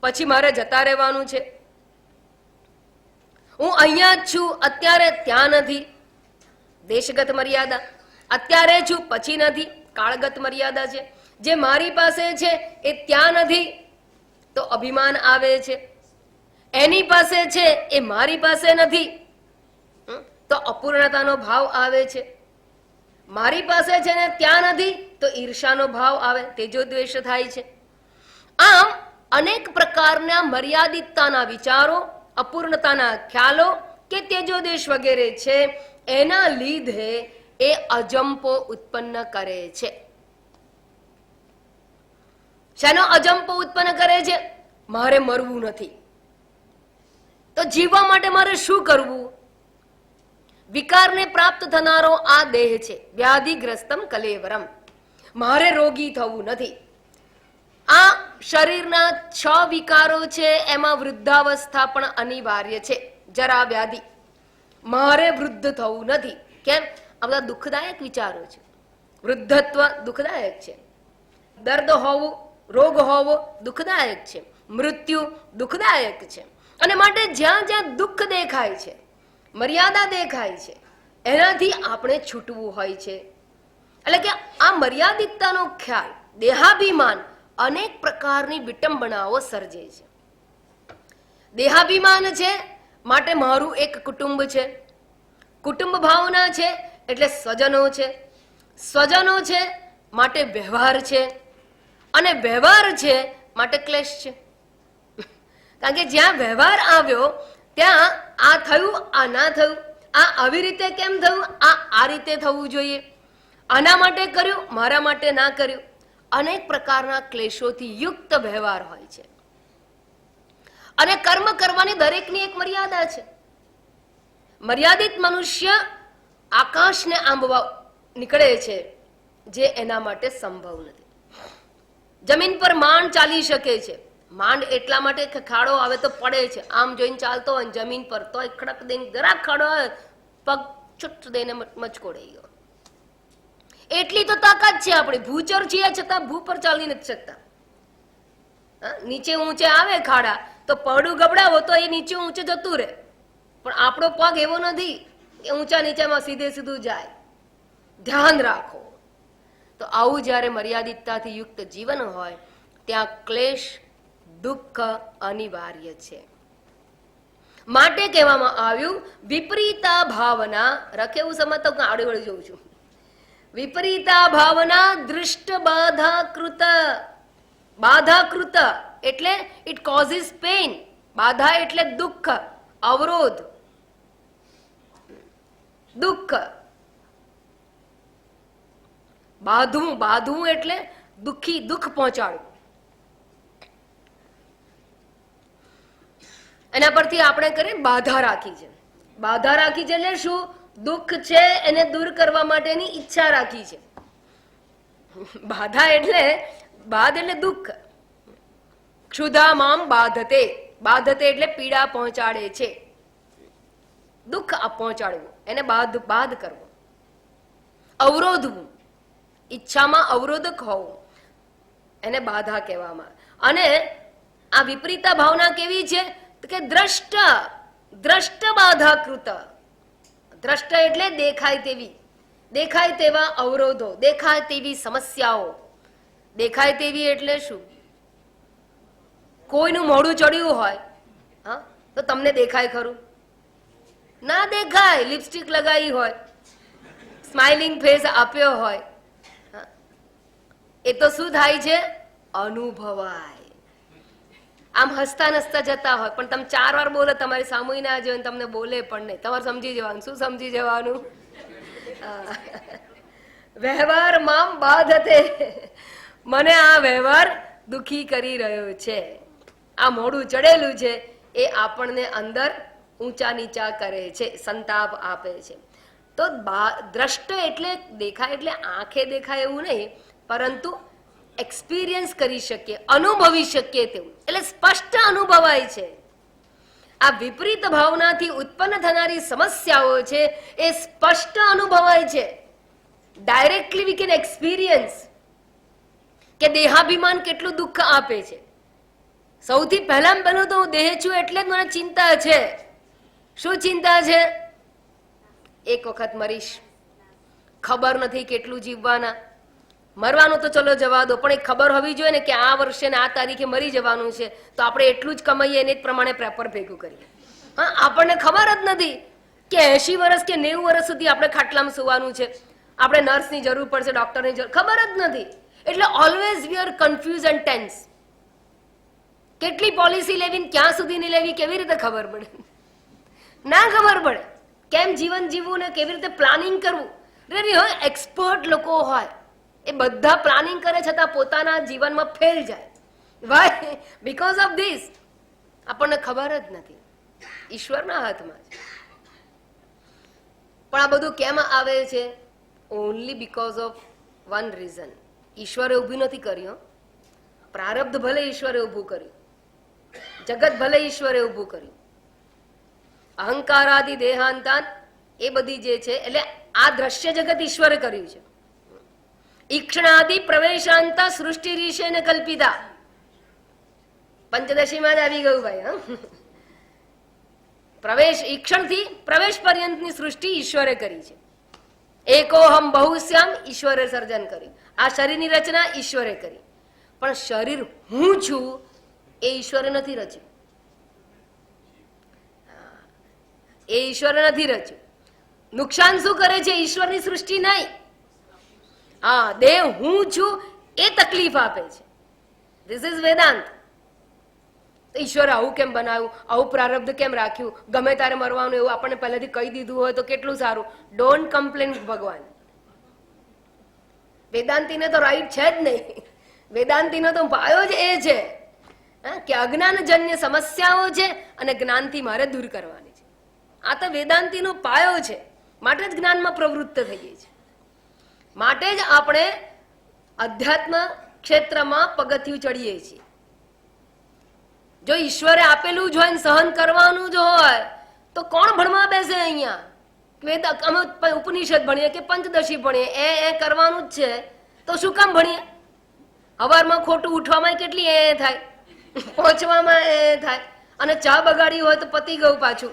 પછી મારે જતા રહેવાનું છે. હું અહીંયા જ છું, અત્યારે ત્યાં નથી. દેશગત મર્યાદા. અત્યારે છું, પછી નથી, કાળગત મર્યાદા છે. જે મારી પાસે છે એ ત્યાં નથી તો અભિમાન આવે છે. એની પાસે છે એ મારી પાસે નથી તો અપૂર્ણતાનો ભાવ આવે છે. મારી પાસે છે ને ત્યાં નથી તો ઈર્ષાનો ભાવ આવે, તેજોદ્વેષ થાય છે. આમ અનેક પ્રકારના મર્યાદિતતાના વિચારો, અપૂર્ણતાના ખ્યાલો કે તેજોદ્વેષ વગેરે છે, એના લીધે એ અજંપો ઉત્પન્ન કરે છે. શેનો અજંપો ઉત્પન્ન કરે છે? મારે મરવું નથી તો જીવવા માટે મારે શું કરવું? વિકારને પ્રાપ્ત થનારો આ દેહ છે, વ્યાધિગ્રસ્તમ કલેવરમ. મારે રોગી થવું નથી. આ શરીરના 6 વિકારો છે, એમાં વૃદ્ધાવસ્થા પણ અનિવાર્ય છે, જરા વ્યાધિ. મારે વૃદ્ધ થવું નથી. કેમ? આ બધા દુઃખદાયક વિચારો છે. વૃદ્ધત્વ દુઃખદાયક છે, દર્દ હોવું, રોગ હોવો દુઃખદાયક છે, મૃત્યુ દુઃખદાયક છે. અને માટે જ્યાં જ્યાં દુઃખ દેખાય છે, મર્યાદા દેખાય છે, એનાથી આપણે છૂટવું હોય છે. એટલે કે આ મર્યાદિતતાનો ખ્યાલ, દેહાભિમાન અનેક પ્રકારની વિટંબનાઓ સર્જે છે. દેહાભિમાન છે માટે મારું એક કુટુંબ છે, કુટુંબ ભાવના છે એટલે સ્વજનો છે, સ્વજનો છે માટે વ્યવહાર છે, અને વ્યવહાર છે માટે ક્લેશ છે. કારણ કે જ્યાં વ્યવહાર આવ્યો ત્યાં આ થયું, આ ના થયું, આ આવી રીતે કેમ થયું, આ રીતે થવું જોઈએ, આના માટે કર્યું, મારા માટે ના કર્યું. અનેક પ્રકારના ક્લેશોથી યુક્ત વ્યવહાર હોય છે. અને કર્મ કરવાની દરેકની એક મર્યાદા છે. મર્યાદિત મનુષ્ય આકાશને આંબવા નીકળે છે, જે એના માટે સંભવ નથી. જમીન પર માંડ ચાલી શકે છે, માંડ એટલા માટે ખાડો આવે તો પડે છે. આમ જોઈને ચાલતો હોય જમીન પર તો ખડક દઈને જરાક ખાડો આવે, પગ છુટ દઈને મચકોડાઈ ગયો. એટલી તો તાકાત છે આપણી. ભૂચર છીએ છતાં ભૂ પર ચાલી નથી શકતા. નીચે ઊંચે આવે ખાડા તો પડું ગબડાવો તો એ નીચે ઊંચે જતું રહે, પણ આપણો પગ એવો નથી કે ઊંચા નીચામાં સીધે સીધું જાય. ધ્યાન રાખો. તો આવું જ્યારે મર્યાદિતતાથી યુક્ત જીવન હોય ત્યાં ક્લેશ, દુઃખ અનિવાર્ય છે. માટે કહેવામાં આવ્યું વિપરીતા ભાવના. રખે એવું સમજતો આડે વળી જોઉં છું. વિપરીતા ભાવના દૃષ્ટ બાધાકૃત. બાધાકૃત એટલે ઇટ કોઝિસ પેઇન. બાધા એટલે દુઃખ, અવરોધ, દુઃખ. બાધવું, બાધવું એટલે દુઃખી, દુઃખ પહોંચાડવું. એના પરથી આપણે કરીએ બાધા રાખી છે. બાધા રાખી છે એટલે શું? દુઃખ છે એને દૂર કરવા માટેની ઈચ્છા રાખી છે. બાધા એટલે બાધ એટલે દુઃખ. ક્ષુધા મામ બાધતે, બાધતે એટલે પીડા પહોંચાડે છે, દુઃખ પહોંચાડવું, એને બાધ કરવો, અવરોધવું, ઈચ્છામાં અવરોધક હોવું, એને બાધા કહેવામાં. અને આ વિપરીતા ભાવના કેવી છે કે દ્રષ્ટ, દ્રષ્ટ બાધાકૃત. દ્રષ્ટ એટલે દેખાય તેવી, દેખાય તેવા અવરોધો, દેખાય તેવી સમસ્યાઓ. દેખાય તેવી એટલે શું? કોઈનું મોઢું ચડ્યું હોય હા તો તમને દેખાય ખરું? ના દેખાય. લિપસ્ટિક લગાવી હોય, સ્માઇલિંગ ફેસ આપ્યો હોય, એ તો શું થાય છે? અનુભવાય. આમ હસતા નસતા જતા હોય પણ તમે 4 વાર બોલો, તમારી સામુઈ ના જોઈને તમને બોલે પણ નહીં, તમારે સમજી જવાનું. શું સમજી જવાનું? વ્યવહાર મામ બાધતે, મને આ વ્યવહાર દુખી કરી રહ્યો છે, આ મોઢું ચડેલું છે એ આપણને અંદર ઊંચા નીચા કરે છે, સંતાપ આપે છે. તો દ્રષ્ટ એટલે દેખાય એટલે આંખે દેખાય એવું નહીં, પરંતુ એક્સપિરિયન્સ કરી શકીએ, અનુભવી શકીએ તેવું, એટલે સ્પષ્ટ અનુભવાય છે. આ વિપરીત ભાવનાથી ઉત્પન્ન થનારી સમસ્યાઓ છે એ સ્પષ્ટ અનુભવાય છે. ડાયરેક્ટલી વી કેન એક્સપિરિયન્સ કે દેહાભિમાન કેટલું દુઃખ આપે છે. સૌથી પહેલા પહેલું તો હું દેહ છું એટલે જ મને ચિંતા છે. શું ચિંતા છે? એક વખત મરીશ, ખબર નથી કેટલું જીવવાના. મરવાનું તો ચલો જવા દો, પણ એ ખબર હોવી જોઈએ ને કે આ વર્ષે ને આ તારીખે મરી જવાનું છે, તો આપણે એટલું જ કમાઈએ એને જ પ્રમાણે પેપર ભેગું કરીએ. હા, આપણને ખબર જ નથી કે 80 વર્ષ કે 90 વર્ષ સુધી આપણે ખાટલામાં સુવાનું છે, આપણે નર્સની જરૂર પડશે, ડોક્ટરની જરૂર, ખબર જ નથી. એટલે always we are confuse and tense. કેટલી પોલિસી લેવી, ક્યાં સુધીની લેવી, કેવી રીતે ખબર પડે? ના ખબર પડે. કેમ જીવન જીવવું ને કેવી રીતે પ્લાનિંગ કરવું. રેડી હોય, એક્સપર્ટ લોકો હોય, એ બધા પ્લાનિંગ કરે છતાં પોતાના જીવનમાં ફેલ જાય. વાય? Because of this. આપણને ખબર જ નથી, ઈશ્વરના હાથમાં છે. પણ આ બધું કેમ આવે છે? Only because of one reason. ઈશ્વરે ઊભું નથી કર્યું, પ્રારબ્ધ ભલે ઈશ્વરે ઊભું કર્યું, જગત ભલે ઈશ્વરે ઊભું કર્યું, અહંકારાદિ દેહાંતાન એ બધી જે છે, એટલે આ દ્રશ્ય જગત ઈશ્વરે કર્યું છે. ઈક્ષણાદિ પ્રવેશાંતા સૃષ્ટિ રીશેને કલ્પિતા. પંચદશીમાં જ આવી ગયું ભાઈ. હા, પ્રવેશ, ઈક્ષણથી પ્રવેશ પર્યંતની સૃષ્ટિ ઈશ્વરે કરી છે. એકોહમ બહુશ્યામ ઈશ્વરે સર્જન કર્યું. આ શરીરની રચના ઈશ્વરે કરી. પણ શરીર હું છું એ ઈશ્વરે નથી રચ્યું. એ ઈશ્વરે નથી રચ્યું. નુકસાન શું કરે છે? ઈશ્વરની સૃષ્ટિ નહીં. હા, દેહ હું છું એ તકલીફ આપે છે. This is Vedanta. ઈશ્વરે આવું કેમ બનાવ્યું, આવું પ્રારબ્ધ કેમ રાખ્યું, ગમે તારે મરવાનું એવું આપણને પહેલાથી કહી દીધું હોય તો કેટલું સારું. ડોન્ટ કમ્પ્લેન ભગવાન. વેદાંતિને તો રાઈટ છે જ નહીં. વેદાંતિનો તો પાયો જ એ છે કે અજ્ઞાનજન્ય સમસ્યાઓ છે અને જ્ઞાનથી મારે દૂર કરવાની છે. આ તો વેદાંતિનો પાયો છે. માટે જ જ્ઞાનમાં પ્રવૃત્ત થઈએ છીએ. માટે જ આપણે અધ્યાત્મ ક્ષેત્રમાં પગથિયું ચડીએ છીએ. જો ઈશ્વરે આપેલું જ હોય, સહન કરવાનું જ હોય, તો કોણ ભણવા બેસે અહીંયા? અમે ઉપનિષદ ભણીએ કે પંચદશી ભણીએ, એ કરવાનું જ છે, તો શું કામ ભણીએ? સવારમાં ખોટું ઉઠવામાં કેટલી એ થાય, પહોંચવામાં એ થાય, અને ચા બગાડી હોય તો પતી ગયું પાછું.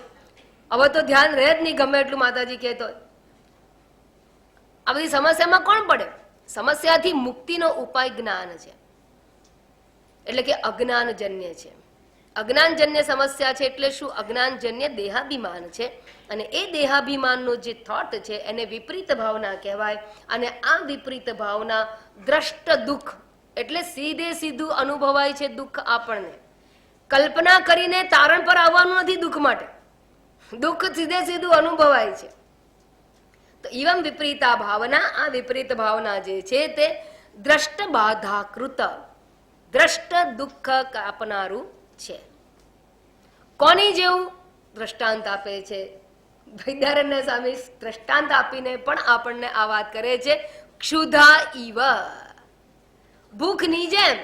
હવે તો ધ્યાન રહે જ નહીં, ગમે એટલું માતાજી કહેતો હોય. આ બધી સમસ્યામાં કોણ પડે? સમસ્યાથી મુક્તિનો ઉપાય જ્ઞાન છે, એટલે કે અજ્ઞાનજન્ય છે. અજ્ઞાનજન્ય સમસ્યા છે એટલે શું? અજ્ઞાનજન્ય દેહાભિમાન છે, અને એ દેહાભિમાનનો જે થોટ છે એને વિપરીત ભાવના કહેવાય. અને આ વિપરીત ભાવના દ્રષ્ટ દુઃખ, એટલે સીધે સીધું અનુભવાય છે દુઃખ. આપણને કલ્પના કરીને તારણ પર આવવાનું નથી દુઃખ માટે, દુઃખ સીધે સીધું અનુભવાય છે. તો ઇવમ વિપરીતા ભાવના, આ વિપરીત ભાવના જે છે તે દ્રષ્ટ બાધાકૃત, દ્રષ્ટ દુઃખ કાપનારું છે. કોની જેવું? દ્રષ્ટાંત આપે છે. વૈદ્યારણ્ય સ્વામી દ્રષ્ટાંત આપીને પણ આપણને આ વાત કરે છે, ક્ષુધા ઈવ, ભૂખની જેમ.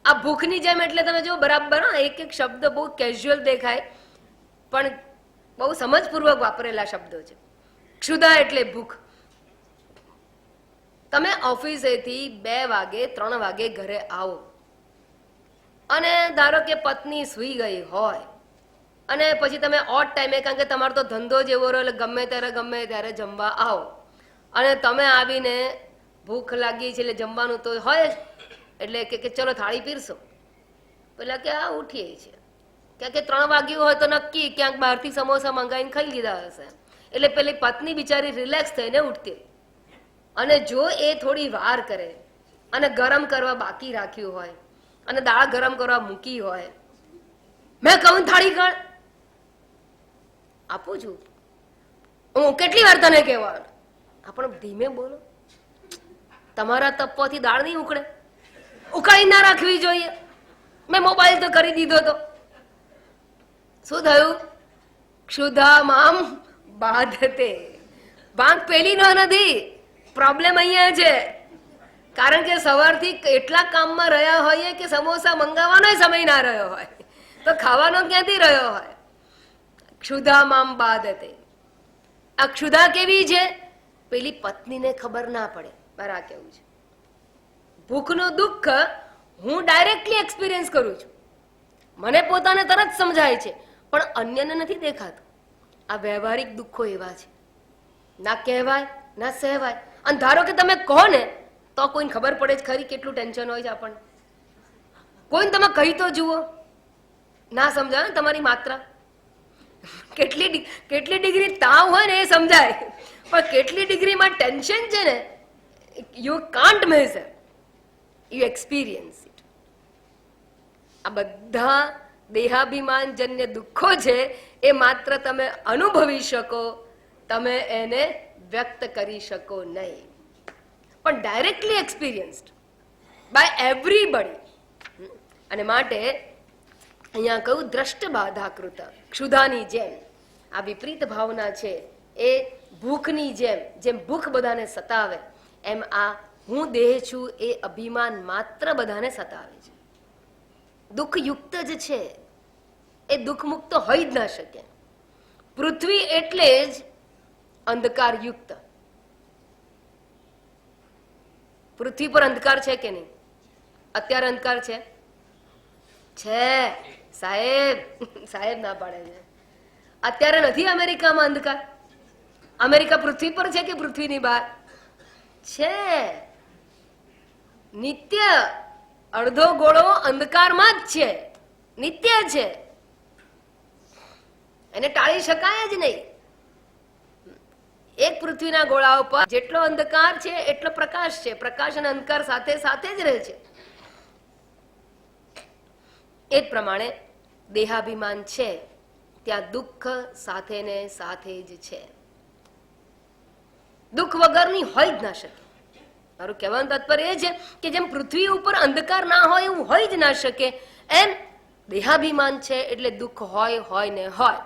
આ ભૂખની જેમ એટલે તમે જો બરાબર, એક એક શબ્દ બહુ કેઝ્યુઅલ દેખાય પણ બહુ સમજપૂર્વક વાપરેલા શબ્દો છે. ક્ષુધા એટલે ભૂખ. તમે ઓફિસેથી 2 વાગે 3 વાગે ઘરે આવો અને ધારો કે પત્ની સૂઈ ગઈ હોય અને પછી તમે ઓડ ટાઈમે, કારણ કે તમારો તો ધંધો જ એવો રહ્યો એટલે ગમે ત્યારે જમવા આવો અને તમે આવીને ભૂખ લાગી છે એટલે જમવાનું તો હોય જ, એટલે કે ચલો થાળી પીરસો. પેલા કે આ ઉઠીએ છે, ક્યાં કે 3 વાગ્યું હોય તો નક્કી ક્યાંક બહારથી સમોસા મંગાવીને ખાઈ લીધા હશે. એટલે પેલી પત્ની બિચારી રિલેક્સ થઈને ઉઠતી, અને જો એ થોડી વાર કરે અને ગરમ કરવા બાકી રાખ્યું હોય અને દાળ ગરમ કરવા મૂકી હોય, મેં કહું થાળી કણ આપું છું, હું કેટલી વાર તને કહેવાનું, આપણે ધીમે બોલો. તમારા તપવાથી દાળ નહીં ઉકળે, ઉકાળી ના રાખવી જોઈએ. મેં મોબાઈલ તો કરી દીધો તો શું થયું? ક્ષુધામામ બાધતે. ભાંગ પેલી નો નથી, પ્રોબ્લેમ અહીંયા છે. કારણ કે સવારથી એટલા કામમાં રહ્યા હોઈએ કે સમોસા મંગાવવાનો સમય ના રહ્યો હોય તો ખાવાનો ક્યાંથી રહ્યો હોય? ક્ષુધામામ બાધતે. આ ક્ષુધા કેવી છે? પેલી પત્નીને ખબર ના પડે. મારા કેવું છે, ભૂખનું દુઃખ હું ડાયરેક્ટલી એક્સપિરિયન્સ કરું છું. મને પોતાને તરત સમજાય છે પણ અન્યને નથી દેખાતું. આ વ્યવહારિક દુઃખો એવા છે, ના કહેવાય ના સહેવાય. અને ધારો કે તમે કહો ને તો કોઈને ખબર પડે જ ખરી કેટલું ટેન્શન હોય છે આપણને. કોઈને તમે કહી તો જુઓ, ના સમજાય ને તમારી માત્રા. કેટલી ડિગ્રી તાવ હોય ને એ સમજાય, પણ કેટલી ડિગ્રીમાં ટેન્શન છે ને you can't measure, you experience it. આ બધા દેહાભિમાનજન્ય દુઃખો છે એ માત્ર તમે અનુભવી શકો, તમે એને વ્યક્ત કરી શકો નહીં, પણ ડાયરેક્ટલી એક્સપિરિયન્સ્ડ બાય એવરીબડી. અને માટે અહીંયા કહ્યું દ્રષ્ટ બાધાકૃત. ક્ષુધાની જેમ આ વિપરીત ભાવના છે એ ભૂખની જેમ ભૂખ બધાને સતાવે એમ આ હું દેહ છું એ અભિમાન માત્ર બધાને સતાવે છે. દુઃખયુક્ત જ છે, એ દુઃખ મુક્ત હોઈ જ ના શકે. પૃથ્વી એટલે જ અંધકારયુક્ત. પૃથ્વી પર અંધકાર છે કે નહીં? અત્યારે અંધકાર છે? સાહેબ ના પાડે છે. અત્યારે નથી અમેરિકામાં અંધકાર? અમેરિકા પૃથ્વી પર છે કે પૃથ્વીની બહાર છે? નિત્ય અડધો ગોળો અંધકારમાં જ છે, નિત્ય છે, એને ટાળી શકાય જ નહીં. એક પૃથ્વીના ગોળા ઉપર જેટલો અંધકાર છે એટલો પ્રકાશ છે. પ્રકાશ અને અંધકાર સાથે સાથે જ રહે છે. એ જ પ્રમાણે દેહાભિમાન છે ત્યાં દુઃખ સાથે ને સાથે જ છે. દુઃખ વગરની હોય જ ના શકે. મારું કહેવાનું તાત્પર્ય એ છે કે જેમ પૃથ્વી ઉપર અંધકાર ના હોય એવું હોય જ ના શકે, એમ દેહાભિમાન છે એટલે દુઃખ હોય ને હોય.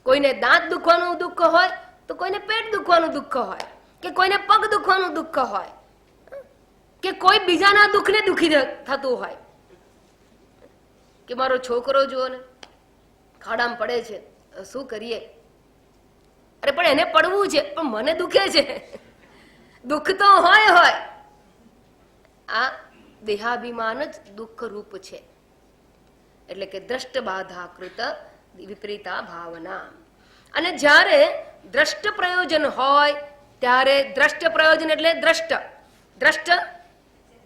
કોઈને દાંત દુખવાનું દુઃખ હોય તો કોઈને પેટ દુખવાનું દુઃખ હોય, કે કોઈને પગ દુખવાનું દુઃખ હોય, કે કોઈ બીજાના દુઃખને દુઃખી થતું હોય. કે મારો છોકરો જુઓ ને ખાડામાં પડે છે, શું કરીએ? અરે પણ એને પડવું છે, પણ મને દુખે છે. દુઃખ તો હોય. આ દેહાભિમાન જ દુઃખ રૂપ છે. એટલે કે દ્રષ્ટ બાધાકૃત વિપરીતા ભાવના. અને જ્યારે દ્રષ્ટ પ્રયોજન હોય ત્યારે દ્રષ્ટ પ્રયોજન એટલે દ્રષ્ટ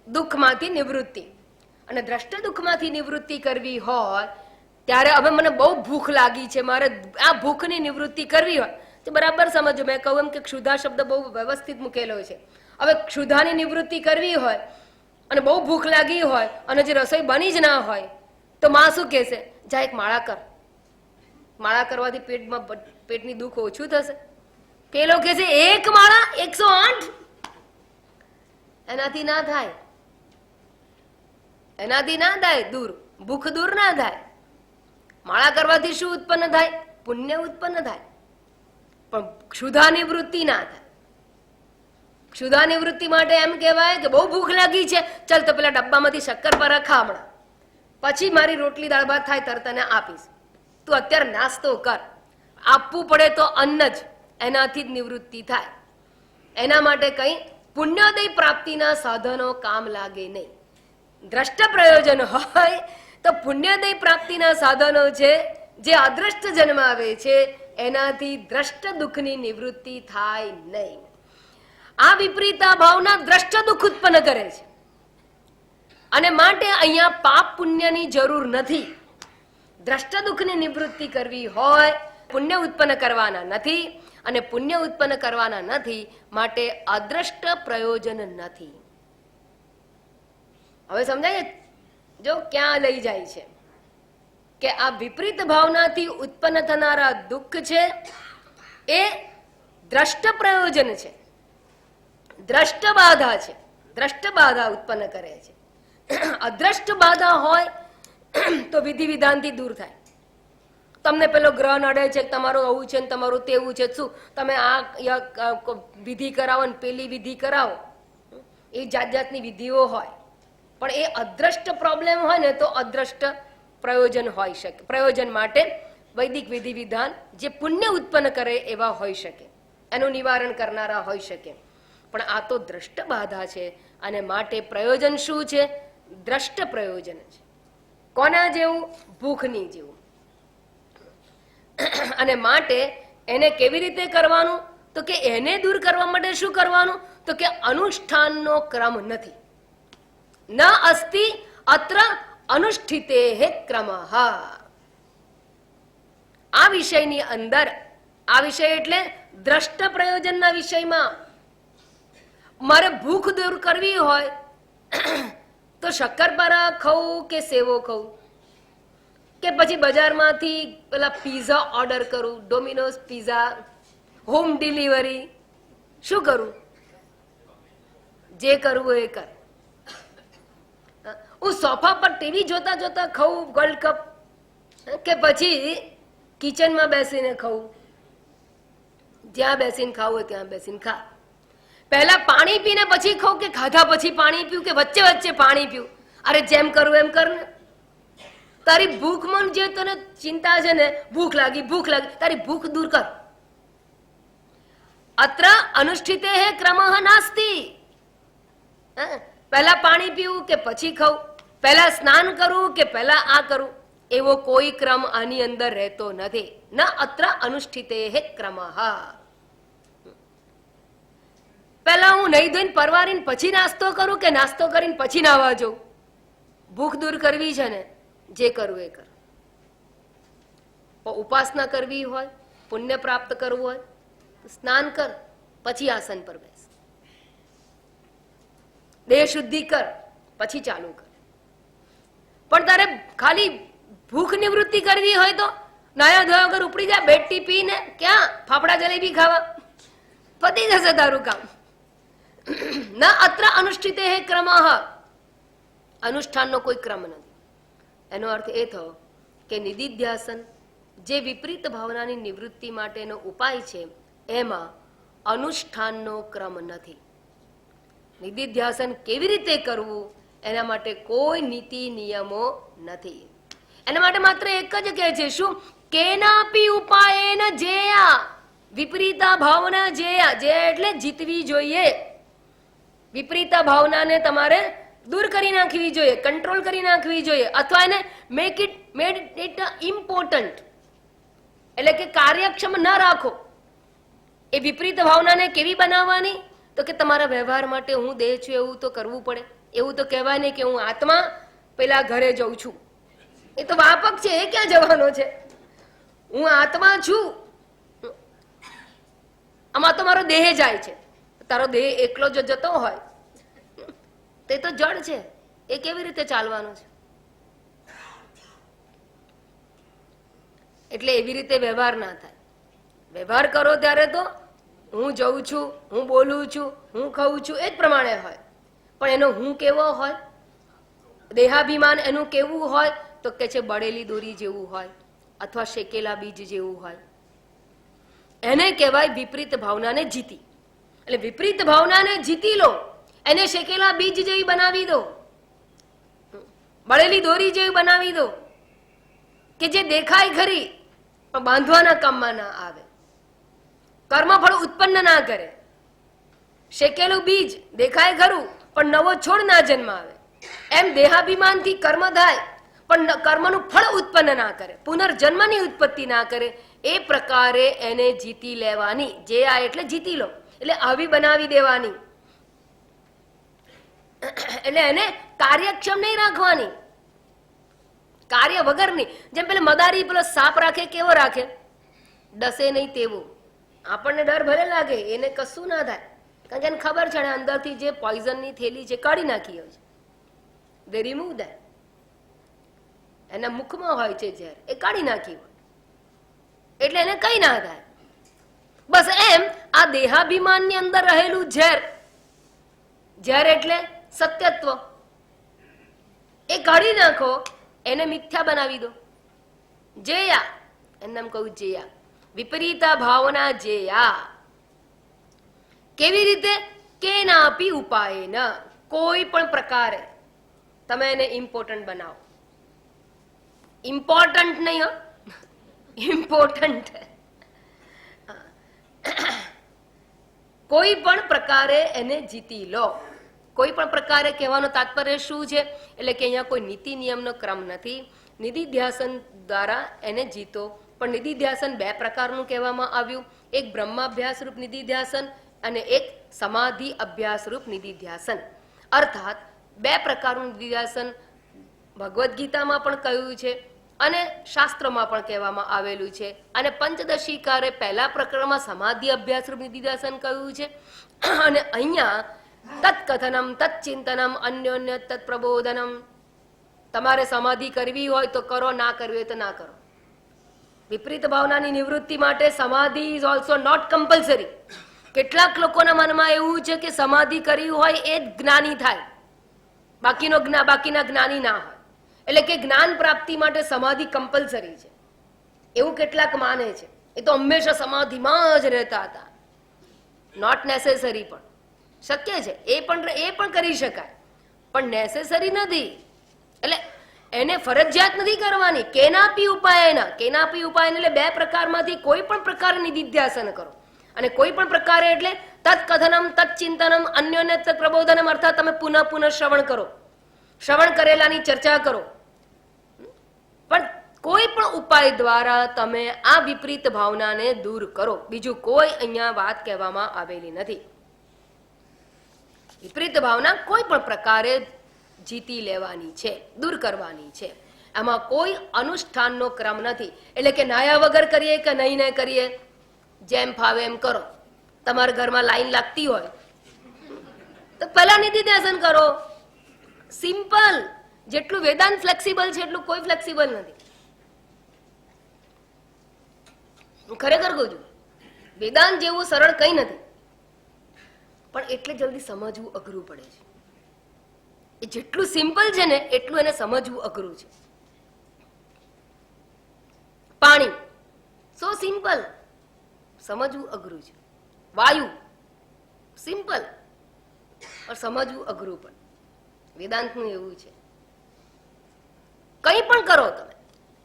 દુઃખમાંથી નિવૃત્તિ. અને દ્રષ્ટ દુઃખમાંથી નિવૃત્તિ કરવી હોય ત્યારે હવે મને બહુ ભૂખ લાગી છે, મારે આ ભૂખની નિવૃત્તિ કરવી હોય તો બરાબર સમજો. મેં કહું એમ કે ક્ષુધા શબ્દ બહુ વ્યવસ્થિત મૂકેલો છે. હવે ક્ષુધાની નિવૃત્તિ કરવી હોય અને બહુ ભૂખ લાગી હોય અને જે રસોઈ બની જ ના હોય તો માં શું કહેશે? જા એક માળા કર. માળા કરવાથી પેટની દુઃખ ઓછું થશે? પેલો કહેશે એક માળા 108. એનાથી ના થાય, એનાથી ના થાય. ભૂખ દૂર ના થાય. માળા કરવાથી શું ઉત્પન્ન થાય? પુણ્ય ઉત્પન્ન થાય, પણ ક્ષુધાની વૃત્તિ ના થાય. ક્ષુધાની વૃત્તિ માટે એમ કહેવાય કે બહુ ભૂખ લાગી છે, ચાલ તો પેલા ડબ્બામાંથી શક્કરપારા ખા હમણાં, પછી મારી રોટલી દાળ ભાત થાય તરત તને આપીશ, તું અત્યારે નાસ્તો કર. આપવું પડે તો અન્ન જ, એનાથી જ નિવૃત્તિ થાય. એના માટે કંઈ પુણ્યોદય પ્રાપ્તિના સાધનો કામ લાગે નહીં. દ્રષ્ટ પ્રયોજન હોય તો પુણ્યોદય પ્રાપ્તિના સાધનો છે જે અદ્રષ્ટ જન્મ આવે છે, એનાથી દ્રષ્ટ દુઃખની નિવૃત્તિ થાય નહીં. આ વિપરીતા ભાવના દ્રષ્ટ દુઃખ ઉત્પન્ન કરે છે, અને માટે અહીંયા પાપ પુણ્યની જરૂર નથી. દ્રષ્ટ દુઃખની નિવૃત્તિ કરવી હોય પુણ્ય ઉત્પન્ન કરવાના નથી, અને પુણ્ય ઉત્પન્ન કરવાના નથી માટે અદ્રષ્ટ પ્રયોજન નથી. હવે સમજાય જો ક્યાં લઈ જાય છે કે આ વિપરીત ભાવનાથી ઉત્પન્ન થનારા દુઃખ છે એ દ્રષ્ટ પ્રયોજન છે, દ્રષ્ટ બાધા છે, દ્રષ્ટ બાધા ઉત્પન્ન કરે છે. અદ્રષ્ટ બાધા હોય તો વિધિ વિધાનથી દૂર થાય. તમને પેલો ગ્રહ નડે છે, તમારું આવું છે ને તમારું તેવું છે, શું તમે આ વિધિ કરાવો ને પેલી વિધિ કરાવો, એ જાત જાતની વિધિઓ હોય, પણ એ અદ્રષ્ટ પ્રોબ્લેમ હોય ને તો અદ્રષ્ટ પ્રયોજન હોઈ શકે. પ્રયોજન માટે વૈદિક વિધિ વિધાન જે પુણ્ય ઉત્પન્ન કરે એવા હોઈ શકે, એનું નિવારણ કરનારા હોઈ શકે, પણ આ તો દ્રષ્ટ બાધા છે, અને માટે પ્રયોજન શું છે? દ્રષ્ટ પ્રયોજન છે. કોના જેવું? ભૂખની જેવું. અને માટે એને કેવી રીતે કરવાનું? તો કે એને દૂર કરવા માટે શું કરવાનું? તો કે અનુષ્ઠાનનો ક્રમ નથી. ન અસ્તિ અત્ર અનુષ્ઠિતે ક્રમઃ. આ વિષયની અંદર, આ વિષય એટલે દ્રષ્ટ પ્રયોજનના વિષયમાં મારે ભૂખ દૂર કરવી હોય તો શક્કરપારા ખાઉં કે સેવો ખાઉં, કે પછી બજારમાંથી પેલા પીઝા ઓર્ડર કરું, ડોમિનોઝ પીઝા, હોમ ડિલિવરી, શું કરું? જે કરવું એ કર. હું સોફા પર ટીવી જોતા જોતા ખાઉં વર્લ્ડ કપ, કે પછી કિચનમાં બેસીને ખાઉં? જ્યાં બેસીને ખાવું ત્યાં બેસીને ખા. પહેલા પાણી પીને પછી ખાઉં કે ખાધા પછી પાણી પીવું, કે વચ્ચે વચ્ચે પાણી પીવું? અરે જેમ કરવું એમ કર ને. તારી ભૂખ મન જે તને ચિંતા છે ને, ભૂખ લાગી, તારી ભૂખ દૂર કર. અત્ર અનુષ્ઠિતે ક્રમઃ નાસ્તિ. પહેલા પાણી પીવું કે પછી ખાવું, પહેલા સ્નાન કરવું કે પહેલા આ કરું, એવો કોઈ ક્રમ આની અંદર રહેતો નથી. ન અત્ર અનુષ્ઠિતે ક્રમઃ. પહેલા હું નહીં ધોઈને પરવારીને પછી નાસ્તો કરું કે નાસ્તો કરીને પછી નાવા જાઉં? ભૂખ દૂર કરવી છે ને, જે કરવું એ કર. ઉપાસના કરવી હોય, પુણ્ય પ્રાપ્ત કરવું હોય, સ્નાન કર, પછી આસન પર બેસ. દેહ શુદ્ધિ કર, પછી ચાલુ કર. પણ તારે ખાલી ભૂખ નિવૃત્તિ કરવી હોય તો નાયા ધોયા વગર ઉપડી જાય, બેડ ટી પીને ક્યાં ફાફડા જલેબી ખાવા, પતી જશે તારું કામ. ન અત્ર અનુષ્ઠિતે ક્રમઃ. અનુષ્ઠાનનો કોઈ ક્રમ નથી. એનો અર્થ એ થયો કે નિદિધ્યાસન જે વિપરીત ભાવનાની નિવૃત્તિ માટેનો ઉપાય છે, એમાં અનુષ્ઠાનનો ક્રમ નથી. નિદિધ્યાસન કેવી રીતે કરવું એના માટે કોઈ નીતિ નિયમો નથી. એના માટે માત્ર એક જ કહે છે, શું? કેનાપી ઉપાયેન જેયા વિપરીતા ભાવના જેયા. જે એટલે જીતવી જોઈએ. વિપરીતા ભાવનાને તમારે દૂર કરી નાખવી જોઈએ, કંટ્રોલ કરી નાખવી જોઈએ, અથવા એને મેડ ઇટ ઇમ્પોર્ટન્ટ, એટલે કે કાર્યક્ષમ ન રાખો. એ વિપરીત ભાવનાને કેવી બનાવવાની? તો કે તમારા વ્યવહાર માટે હું દેહ છું એવું તો કરવું પડે. એવું તો કહેવાય નહીં કે હું આત્મા પેલા ઘરે જઉં છું, એ તો વાપક છે, એ ક્યાં જવાનો છે? હું આત્મા છું, આમાં તો મારો દેહ જાય છે. તારો દેહ એકલો જો જતો હોય તે તો જડ છે, એ કેવી રીતે ચાલવાનો છે? એટલે એવી રીતે વ્યવહાર ના થાય. વ્યવહાર કરો ત્યારે તો હું જઉં છું, હું બોલું છું, હું ખાઉં છું, એ જ પ્રમાણે હોય. પણ એનો હું કેવો હોય, દેહાભિમાન એનું કેવું હોય? તો કે છે બળેલી દોરી જેવું હોય, અથવા શેકેલા બીજ જેવું હોય, એને કહેવાય વિપરીત ભાવનાને જીતી. એટલે વિપરીત ભાવનાને જીતી લો, એને શેકેલા બીજ જેવી બનાવી દો, બળેલી દોરી જેવી બનાવી દો, કે જે દેખાય ખરી પણ બાંધવાના કામમાં ના આવે, કર્મફળ ઉત્પન્ન ના કરે. શેકેલું બીજ દેખાય ખરું પણ નવો છોડ ના જન્મ આવે. એમ દેહાભિમાનથી કર્મ થાય પણ કર્મનું ફળ ઉત્પન્ન ના કરે, પુનર્જન્મની ઉત્પત્તિ ના કરે. એ પ્રકારે એને જીતી લેવાની. જે આ એટલે જીતી લો, એટલે આવી બનાવી દેવાની. એટલે એને કાર્યક્ષમ નહીં રાખવાની, કાર્ય વગરની. જેમ પેલે મદારી પેલો સાપ રાખે, કેવો રાખે? ડસે નહીં તેવો. આપણને ડર ભલે લાગે, એને કશું ના થાય, કારણ કે એને ખબર છે ને અંદરથી જે પોઈઝનની થેલી છે કાઢી નાખી હોય છે. દે રિમૂવ ધેટ. એના મુખમાં હોય છે ઝેર, એ કાઢી નાખી હોય એટલે એને કઈ ના થાય. બસ એમ આ દેહાભિમાનની અંદર રહેલું ઝેર, ઝેર એટલે સત્યત્વ, એ કાઢી નાખો, એને મિથ્યા બનાવી દો. જેયા, એનું નામ કહું જેયા, વિપરીતા ભાવના જેયા. કેવી રીતે? કેનાપી ઉપાયેન, કોઈ પણ પ્રકારે તમે એને ઇમ્પોર્ટન્ટ બનાવો. ઇમ્પોર્ટન્ટ નહીં હો, ઇમ્પોર્ટન્ટ. કોઈ પણ પ્રકારે એને જીતી લો. કોઈ પણ પ્રકારે કહેવાનો તાત્પર્ય શું છે? એટલે કે અહીંયા કોઈ નીતિ નિયમનો ક્રમ નથી. નિધિધ્યાસન દ્વારા એને જીતો. પણ નિધિધ્યાસન બે પ્રકારનું કહેવામાં આવ્યું. એક બ્રહ્માભ્યાસ રૂપ નિધિધ્યાસન અને એક સમાધિ અભ્યાસ રૂપ નિધિધ્યાસન. અર્થાત બે પ્રકારનું નિધિધ્યાસન ભગવદ્ ગીતામાં પણ કહ્યું છે અને શાસ્ત્રમાં પણ કહેવામાં આવેલું છે. અને પંચદશીકારે પહેલા પ્રકરણમાં સમાધિ અભ્યાસ રૂપ નિધિધ્યાસન કહ્યું છે. અને અહીંયા તત્કથનમ તત્ચિંતનમ અન્યોન્ય તત્પ્રબોધનમ. તમારે સમાધિ કરવી હોય તો કરો, ના કરવી હોય તો ના કરો. વિપરીત ભાવનાની નિવૃત્તિ માટે સમાધિ ઇઝ ઓલ્સો નોટ કમ્પલસરી. કેટલાક લોકોના મનમાં એવું છે કે સમાધિ કરવી હોય એ જ જ્ઞાની થાય, બાકીના જ્ઞાની ના હોય. એટલે કે જ્ઞાન પ્રાપ્તિ માટે સમાધિ કમ્પલસરી છે એવું કેટલાક માને છે. એ તો હંમેશા સમાધિમાં જ રહેતા હતા. નોટ નેસેસરી, પણ શક્ય છે, એ પણ કરી શકાય, પણ નેસેસરી નથી. એટલે એને ફરજિયાત નથી કરવાની. કેનાપી ઉપાયના, કેનાપી ઉપાયન એટલે બે પ્રકારમાંથી કોઈ પણ પ્રકારે નિધિધ્યાસન કરો. અને કોઈ પણ પ્રકારે એટલે તત્કથનમ તત્ચિંતનમ અન્યોન્ય તત્ પ્રબોધનમ. અર્થાત તમે પુનઃ શ્રવણ કરો, શ્રવણ કરેલાની ચર્ચા કરો. પણ કોઈ પણ ઉપાય દ્વારા તમે આ વિપરીત ભાવનાને દૂર કરો. બીજું કોઈ અહીંયા વાત કહેવામાં આવેલી નથી. વિપરીત ભાવના કોઈ પણ પ્રકારે જીતી લેવાની છે, દૂર કરવાની છે. આમાં કોઈ અનુષ્ઠાનનો ક્રમ નથી. એટલે કે નાયા વગર કરીએ કે નહીં ને કરીએ, જેમ ફાવે એમ કરો. તમારા ઘરમાં લાઈન લાગતી હોય તો પહેલા નિધિધ્યાસન કરો. સિમ્પલ. જેટલું વેદાંત ફ્લેક્સિબલ છે એટલું કોઈ ફ્લેક્સિબલ નથી. હું ખરેખર કહું છું, વેદાંત જેવું સરળ કંઈ નથી, પણ એટલે જલ્દી સમજવું અઘરું પડે છે. એ જેટલું સિમ્પલ છે ને એટલું એને સમજવું અઘરું છે. પાણી સો સિમ્પલ, સમજવું અઘરું છે. વાયુ સિમ્પલ, પણ સમજવું અઘરું. પણ વેદાંતનું એવું છે. કંઈ પણ કરો તમે,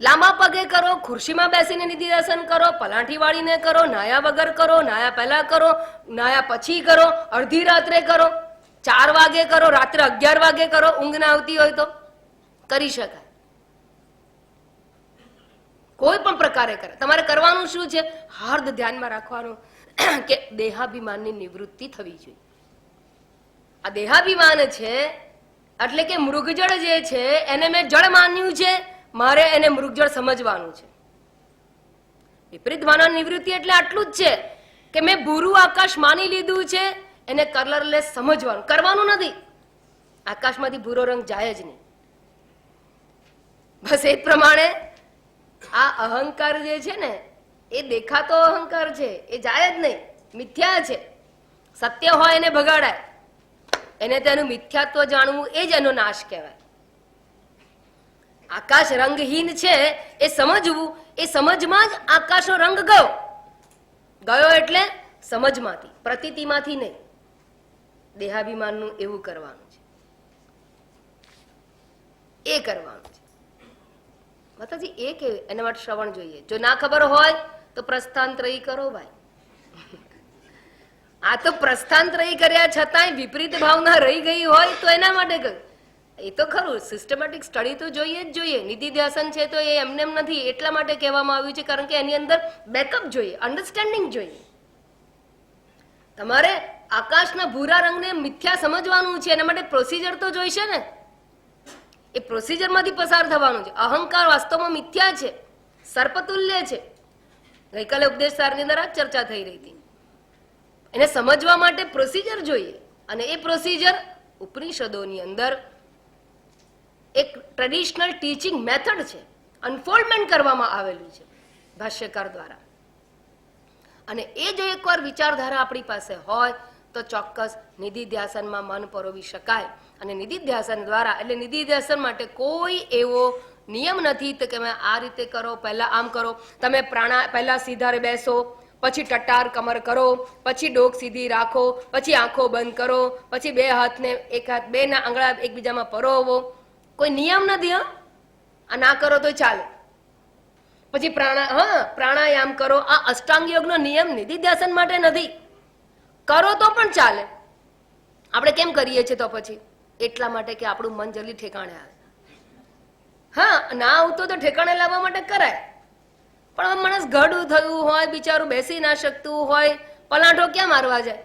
લાંબા પગે કરો, ખુરશીમાં બેસીને નિધિધ્યાસન કરો, પલાઠી વાળીને કરો, નાયા વગર કરો, નાયા પહેલા કરો, નાયા પછી કરો, અડધી રાત્રે કરો, 4 વાગે કરો, રાત્રે 11 વાગે કરો, ઊંઘ ના આવતી હોય તો કરી શકાય. કોઈ પણ પ્રકારે કરે. તમારે કરવાનું શું છે? હાર્દ ધ્યાનમાં રાખવાનું કે દેહાભિમાનની નિવૃત્તિ થવી જોઈએ. આ દેહાભિમાન છે એટલે કે મૃગજળ જે છે એને મેં જળ માન્યું છે, મારે એને મૃગજળ સમજવાનું છે. વિપરીત ભાવનાની નિવૃત્તિ એટલે આટલું જ છે કે મેં ભૂરું આકાશ માની લીધું છે, એને કલરલેસ સમજવાનું, કરવાનું નથી. આકાશમાંથી ભૂરો રંગ જાય જ નહીં. બસ એ પ્રમાણે આ અહંકાર જે છે ને એ દેખાતો અહંકાર છે, એ જાય જ નહીં, મિથ્યા છે. સત્ય હોય એને ભગાડાય, એને તેનું મિથ્યાત્વ જાણવું એ જ એનો નાશ કહેવાય. આકાશ રંગહીન છે એ સમજવું, એ સમજમાં જ આકાશનો રંગ ગયો. ગયો એટલે સમજમાંથી, પ્રતીતિમાંથી નહીં. દેહાભિમાનનું એવું કરવાનું છે, એ કરવાનું છે. માતાજી એ કે એના માટે શ્રવણ જોઈએ. જો ના ખબર હોય તો પ્રસ્થાંતરયી કરો ભાઈ. આ તો પ્રસ્થાંતરયી કર્યા છતાંય વિપરીત ભાવના રહી ગઈ હોય તો એના માટે કહ્યું. એ તો ખરું, સિસ્ટમેટિક સ્ટડી તો જોઈએ જ જોઈએ. નિધિધ્યાસન છે તો એ એમને એમ નથી, એટલા માટે કહેવામાં આવ્યું છે કારણ કે એની અંદર બેકઅપ જોઈએ, અન્ડરસ્ટેન્ડિંગ જોઈએ. તમારે આકાશના ભૂરા રંગને મિથ્યા સમજવાનું છે, એના માટે પ્રોસિજર તો જોઈશે ને. એ પ્રોસિજરમાંથી પસાર થવાનું છે. અહંકાર વાસ્તવમાં મિથ્યા છે, સર્પતુલ્ય છે. ગઈકાલે ઉપદેશ સારની અંદર આ ચર્ચા થઈ રહી હતી. એને સમજવા માટે પ્રોસિજર જોઈએ, અને એ પ્રોસિજર ઉપનિષદોની અંદર એક ટ્રેડિશનલ ટીચિંગ મેથડ છે, અનફોલ્ડમેન્ટ કરવામાં આવેલું છે ભાષ્યકાર દ્વારા. અને એ જો એકવાર વિચારધારા આપણી પાસે હોય તો ચોક્કસ નિધિધ્યાસનમાં મન પરોવી શકાય. અને નિધિધ્યાસન દ્વારા, એટલે નિધિધ્યાસન માટે કોઈ એવો નિયમ નથી કે તમે આ રીતે કરો, પહેલા આમ કરો, તમે પહેલા સીધા બેસો, પછી ટટ્ટાર કમર કરો, પછી ડોક સીધી રાખો, પછી આંખો બંધ કરો, પછી બે હાથને એક હાથ બેના આંગળા એકબીજામાં પરોવો. કોઈ નિયમ નથી. આ ના કરો તો ચાલે. પછી પ્રાણાયામ કરો. આ અષ્ટાંગ યોગનો નિયમ નિધિધ્યાસન માટે નથી. કરો તો પણ ચાલે. આપણે કેમ કરીએ છીએ તો પછી? એટલા માટે કે આપણું મન જલ્દી ઠેકાણે આવે. ના આવતો તો ઠેકાણે લાવવા માટે કરાય. પણ માણસ ગઢું થયું હોય, બિચારું બેસી ના શકતું હોય, પલાઠો ક્યાં મારવા જાય?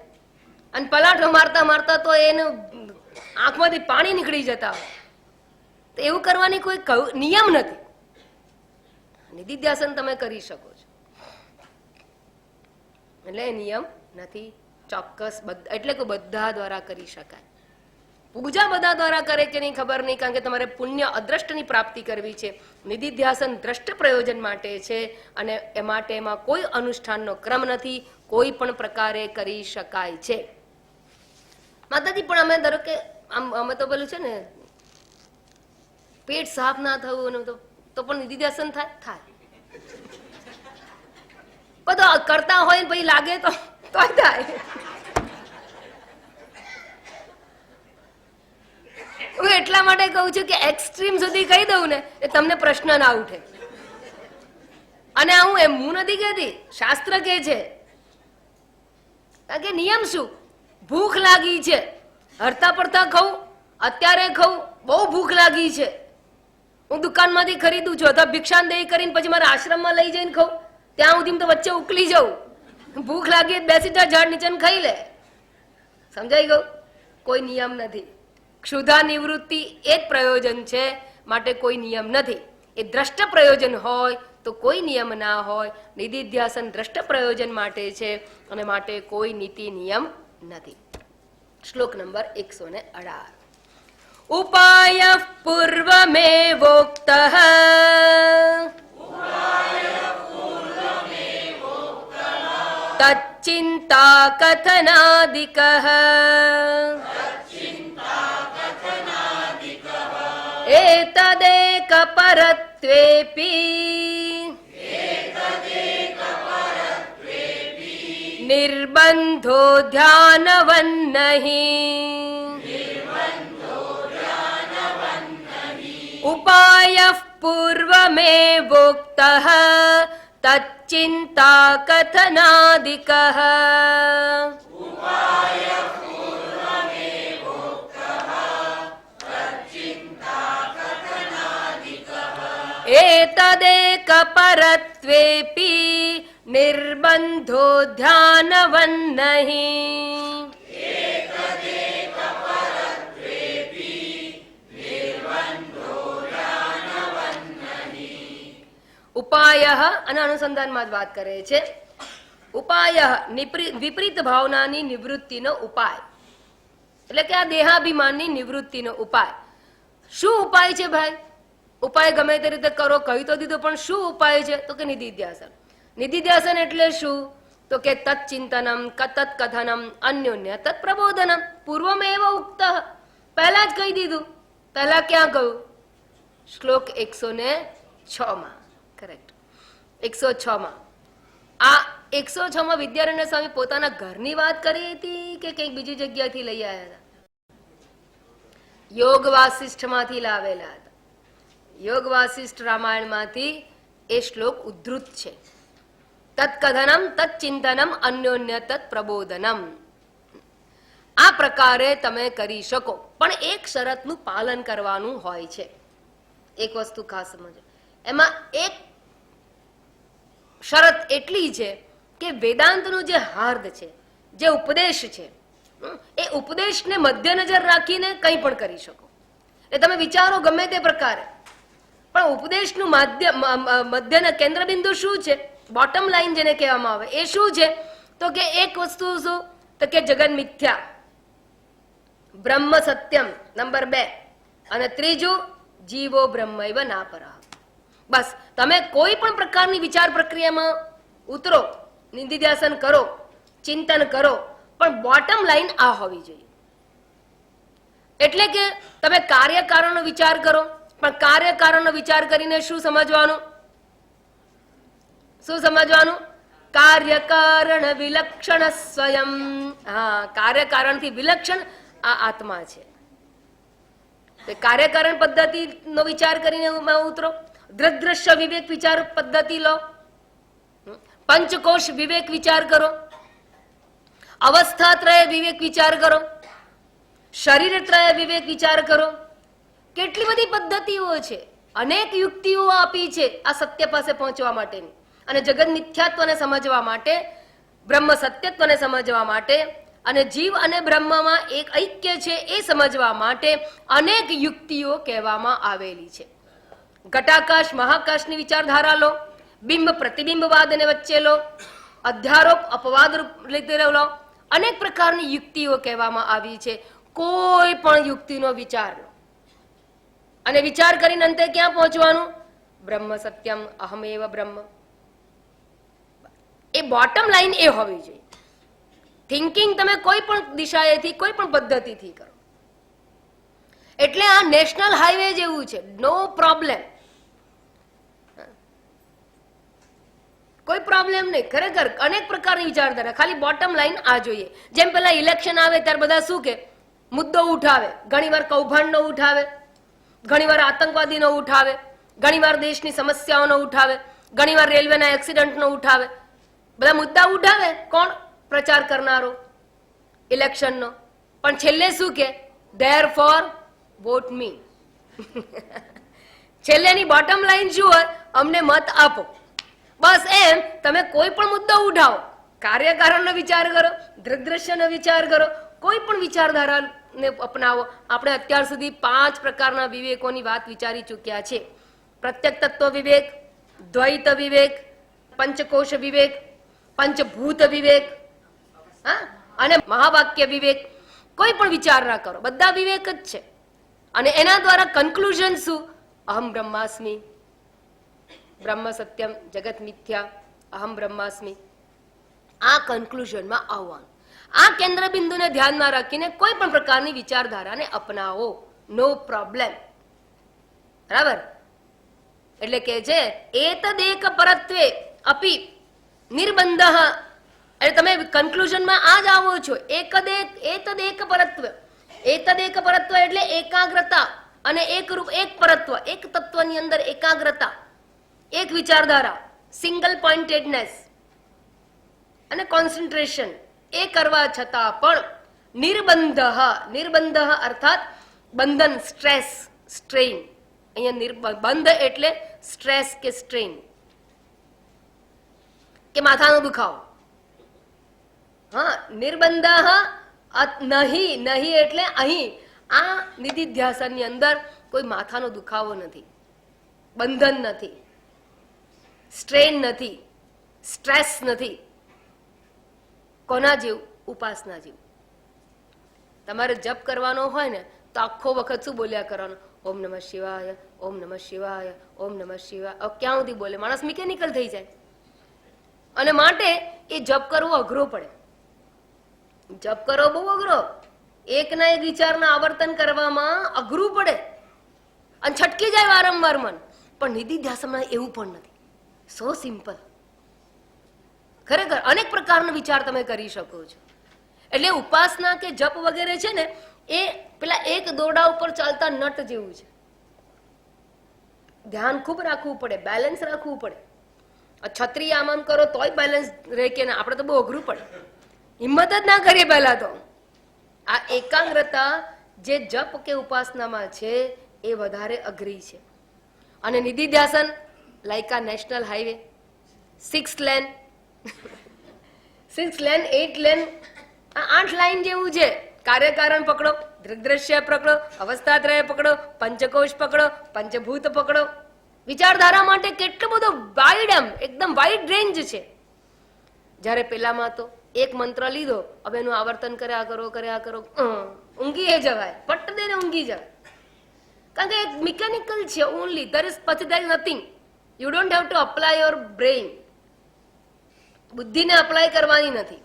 અને પલાઠો મારતા મારતા તો એને આંખમાંથી પાણી નીકળી જતા હોય. તો એવું કરવાની કોઈ નિયમ નથી. નિધિધ્યાસન તમે કરી શકો છો, એટલે નિયમ નથી ચોક્કસ. એટલે કે બધા દ્વારા કરી શકાય. પૂજા બધા દ્વારા કરે છે એની ખબર નહીં, કારણ કે તમારે પુણ્ય અદ્રષ્ટની પ્રાપ્તિ કરવી છે. નિધિધ્યાસન દ્રષ્ટ પ્રયોજન માટે છે, અને એ માટે એમાં કોઈ અનુષ્ઠાનનો ક્રમ નથી, કોઈ પણ પ્રકારે કરી શકાય છે. માતાજી પણ અમે ધારો કે અમે તો પેલું છે ને, પેટ સાફ ના થવું તો પણ નિધિધ્યાસન થાય. બધું કરતા હોય ને પછી લાગે તો થાય. હું એટલા માટે કહું છું કે એક્સ્ટ્રીમ સુધી કહી દઉં ને એ તમને પ્રશ્ન ના ઉઠે. અને હું નથી કહેતી, શાસ્ત્ર કહે છે. કારણ કે નિયમ શું? ભૂખ લાગી છે, હરતા પડતા ખાઉં, અત્યારે ખાઉં, બહુ ભૂખ લાગી છે, હું દુકાનમાંથી ખરીદું છું, અથવા ભિક્ષાંદેહી કરીને પછી મારા આશ્રમમાં લઈ જઈને ખાઉં, ત્યાં સુધી તો વચ્ચે ઉકલી જાઉં. ભૂખ લાગી બેસી જા ઝાડ નીચે ખાઈ લે. સમજાઈ ગયું? કોઈ નિયમ નથી. ક્ષુધા નિવૃત્તિ એ જ પ્રયોજન છે, માટે કોઈ નિયમ નથી. એ દ્રષ્ટ પ્રયોજન હોય તો કોઈ નિયમ ના હોય. નિધિધ્યાસન દ્રષ્ટ પ્રયોજન માટે છે, અને માટે કોઈ નીતિ નિયમ નથી. શ્લોક નંબર 118. ઉપાય પૂર્વમેવોક્તઃ તચ્ચિંતા કથનાદિકઃ એતદેક પરત્વેપી નિર્બંધો ધ્યાનવન્નહિ ઉપાયઃ પૂર્વમેવોક્તઃ તચ્ચિંતા કથનાદિકઃ એતદેક પરત્વેપી નિર્બંધો ધ્યાનવન્નહિ. ઉપાય અને અનુસંધાનમાં જ વાત કરે છે. ઉપાય વિપરીત ભાવનાની નિવૃત્તિનો ઉપાય, એટલે કે આ દેહાભિમાનની નિવૃત્તિનો ઉપાય. શું ઉપાય છે ભાઈ? ઉપાય ગમે તે રીતે કરો, કહી તો દીધો, પણ શું ઉપાય છે? તો કે નિધિધ્યાસન. નિધિધ્યાસન એટલે શું? તો કે તત્ચિંતનમ તત્કથનમ અન્યોન્ય તત્પ્રબોધનમ પૂર્વમેવ ઉક્ત. પહેલા જ કહી દીધું. પહેલા ક્યાં કહ્યું? શ્લોક 106 માં. કરેક્ટ, 106 માં. આ 106 માં વિદ્યારણ્ય સ્વામી પોતાના ઘરની વાત કરી હતી કે કંઈક બીજી જગ્યાથી લઈ આવ્યા હતા? યોગ વાસિષ્ઠ માંથી લાવેલા હતા. યોગ વાસિષ્ઠ રામાયણમાંથી એ શ્લોક ઉદ્ધૃત છે. તત્કથનમ તત્ચિંતનમ અન્યોન્ય તત્ પ્રબોધનમ. આ પ્રકારે તમે કરી શકો, પણ એક શરતનું પાલન કરવાનું હોય છે. એક વસ્તુ ખાસ સમજો, એમાં એક શરત એટલી છે કે વેદાંતનું જે હાર્દ છે, જે ઉપદેશ છે, એ ઉપદેશને મધ્ય નજર રાખીને કંઈ પણ કરી શકો. એટલે તમે વિચારો ગમે તે પ્રકારે, પણ ઉપદેશનું મધ્યના કેન્દ્રબિંદુ શું છે? બોટમ લાઈન જેને કહેવામાં આવે એ શું છે? તો કે એક વસ્તુ શું? તો કે જગત મિથ્યા, બ્રહ્મ સત્યમ નંબર 2, અને ત્રીજું જીવો બ્રહ્મૈવ નાપરઃ. બસ તમે કોઈ પણ પ્રકારની વિચાર પ્રક્રિયામાં ઉતરો, નિધિધ્યાસન કરો, ચિંતન કરો, પણ બોટમ લાઈન આ હોવી જોઈએ. એટલે કે તમે કાર્યકારણનો વિચાર કરો, પણ કાર્યકારણનો વિચાર કરીને શું સમજવાનું? શું સમજવાનું? કાર્યકારણ વિલક્ષણ સ્વયં. હા, કાર્યકારણથી વિલક્ષણ આ આત્મા છે. કાર્યકારણ પદ્ધતિનો વિચાર કરીને ઉતરો, દ્રદ્રશ્ય વિવેક વિચાર પદ્ધતિ લો, પંચકોશ વિવેક વિચાર કરો, અવસ્થાત્રય વિવેક વિચાર કરો, શરીરત્રય વિવેક વિચાર કરો. કેટલી બધી પદ્ધતિઓ છે, અનેક યુક્તિઓ આપી છે આ સત્ય પાસે પહોંચવા માટેની, અને જગત મિથ્યાત્વને સમજવા માટે, બ્રહ્મ સત્યત્વને સમજવા માટે, અને જીવ અને બ્રહ્મમાં એક ઐક્ય છે એ સમજવા માટે અનેક યુક્તિઓ કહેવામાં આવેલી છે. ઘટાકાશ મહાકાશની વિચારધારા લો, બિંબ પ્રતિબિંબવાદને વચ્ચે લો, અધ્યારોપ અપવાદ રીતે લો, અનેક પ્રકારની યુક્તિઓ કહેવામાં આવી છે. કોઈ પણ યુક્તિનો વિચાર લો, અને વિચાર કરીને અંતે ક્યાં પહોંચવાનું? બ્રહ્મ સત્યમ અહમેવ બ્રહ્મ. એ બોટમ લાઈન એ હોવી જોઈએ. થિંકિંગ તમે કોઈ પણ દિશાએથી, કોઈ પણ પદ્ધતિથી કરો. એટલે આ નેશનલ હાઈવે જેવું છે, નો પ્રોબ્લેમ, કોઈ પ્રોબ્લેમ નહીં. ખરેખર અનેક પ્રકારની વિચારધારા, ખાલી બોટમ લાઈન આ જોઈએ. જેમ પેલા ઇલેક્શન આવે ત્યારે બધા શું કે મુદ્દો ઉઠાવે, ઘણીવાર કૌભાંડનો ઉઠાવે, ઘણીવાર આતંકવાદીનો ઉઠાવે, ઘણીવાર દેશની સમસ્યાઓનો ઉઠાવે, ઘણીવાર રેલવેના એક્સિડન્ટનો ઉઠાવે. બધા મુદ્દા ઉઠાવે. કોણ? પ્રચાર કરનારો ઇલેક્શનનો. પણ છેલ્લે શું કે? ધેરફોર વોટ મી. છેલ્લેની બોટમ લાઈન શું હોય? અમને મત આપો. બસ એમ. તમે કોઈ પણ મુદ્દો ઉઠાવો, કાર્યકારણનો વિચાર કરો, દૃગ્દ્રશ્યનો વિચાર કરો, કોઈ પણ વિચારધારાને અપનાવો. આપણે અત્યાર સુધી 5 પ્રકારના વિવેકોની વાત વિચારી ચૂક્યા છે. પ્રત્યક તત્વ વિવેક, દ્વૈત વિવેક, પંચકોશ વિવેક, પંચભૂત વિવેક, હા, અને મહાવાક્ય વિવેક. કોઈ પણ વિચાર ના કરો, બધા વિવેક જ છે. અને એના દ્વારા કન્ક્લુઝન શું? અહમ બ્રહ્માસ્મિ, બ્રહ્મ સત્યમ, જગત મિથ્યા, અહમ બ્રહ્માસ્મિ. આ કન્ક્લુઝનમાં આવવાનું. આ કેન્દ્ર બિંદુને ધ્યાનમાં રાખીને કોઈ પણ પ્રકારની વિચારધારાને અપનાવો, નો પ્રોબ્લેમ. બરાબર? એટલે કે છે એતદેક પરત્વે અપી નિર્બંધ. એટલે તમે કન્ક્લુઝનમાં આ જ આવો છો. એતદેક પરત્વ. એતદેક પરત્વ એટલે એકાગ્રતા અને એકરૂપ, એક પરત્વ, એક તત્વની અંદર એકાગ્રતા, એક વિચારધારા, સિંગલ પોઇન્ટેડનેસ અને કોન્સન્ટ્રેશન. એ કરવા છતાં પણ નિર્બંધ. નિર્બંધ અર્થાત બંધન, સ્ટ્રેસ, સ્ટ્રેઇન. અહીંયા બંધ એટલે સ્ટ્રેસ કે સ્ટ્રેઇન કે માથાનો દુખાવો. હા, નિર્બંધ નહીં. નહીં એટલે અહીં આ નિધિધ્યાસનની અંદર કોઈ માથાનો દુખાવો નથી, બંધન નથી, સ્ટ્રેન નથી, સ્ટ્રેસ નથી. કોના જેવું? ઉપાસના જેવું. તમારે જપ કરવાનો હોય ને તો આખો વખત શું બોલ્યા કરવાનું? ઓમ નમઃ શિવાય, ઓમ નમઃ શિવાય, ઓમ નમઃ શિવાય. ક્યાં સુધી બોલે? માણસ મિકેનિકલ થઈ જાય. અને માટે એ જપ કરવો અઘરો પડે. જપ કરવો બહુ અઘરો. એક ના એક વિચારના આવર્તન કરવામાં અઘરું પડે. અને છટકી જાય વારંવાર મન. પણ નિધિધ્યાસનમાં એવું પણ નથી. સો સિમ્પલ. ખરેખર અનેક પ્રકારના વિચાર તમે કરી શકો છો. એટલે ઉપાસના કે જપ વગેરે છે ને એ પેલા એક દોરડા ઉપર ચાલતા નટ જેવું છે. ધ્યાન ખૂબ રાખવું પડે, બેલેન્સ રાખવું પડે. છત્રી આમ આમ કરો તોય બેલેન્સ રહે કે ના, આપણે તો બહુ અઘરું પડે, હિંમત જ ના કરીએ પહેલા તો. આ એકાગ્રતા જે જપ કે ઉપાસનામાં છે એ વધારે અઘરી છે. અને નિધિધ્યાસન લાઈક આ national highway, 6 lane 6 lane 8 lane, આ 8 લાઈન જેવું છે. કાર્યકારણ પકડો, દૃગ્દ્રશ્ય પકડો, અવસ્થાત્રય પકડો, પંચકોશ પકડો, પંચભૂત પકડો. વિચારધારા માટે કેટલો બધો વાઇડ, એમ એકદમ વાઇડ રેન્જ છે. જ્યારે પેલામાં તો એક મંત્ર લીધો, હવે એનું આવર્તન કર્યા કરો, ઊંઘી જવાય, પટ દઈને ઊંઘી જવાય. કારણ કે મિકેનિકલ છે only, there is nothing. You don't have to apply your brain. બુદ્ધિને અપ્લાય કરવાની નથી.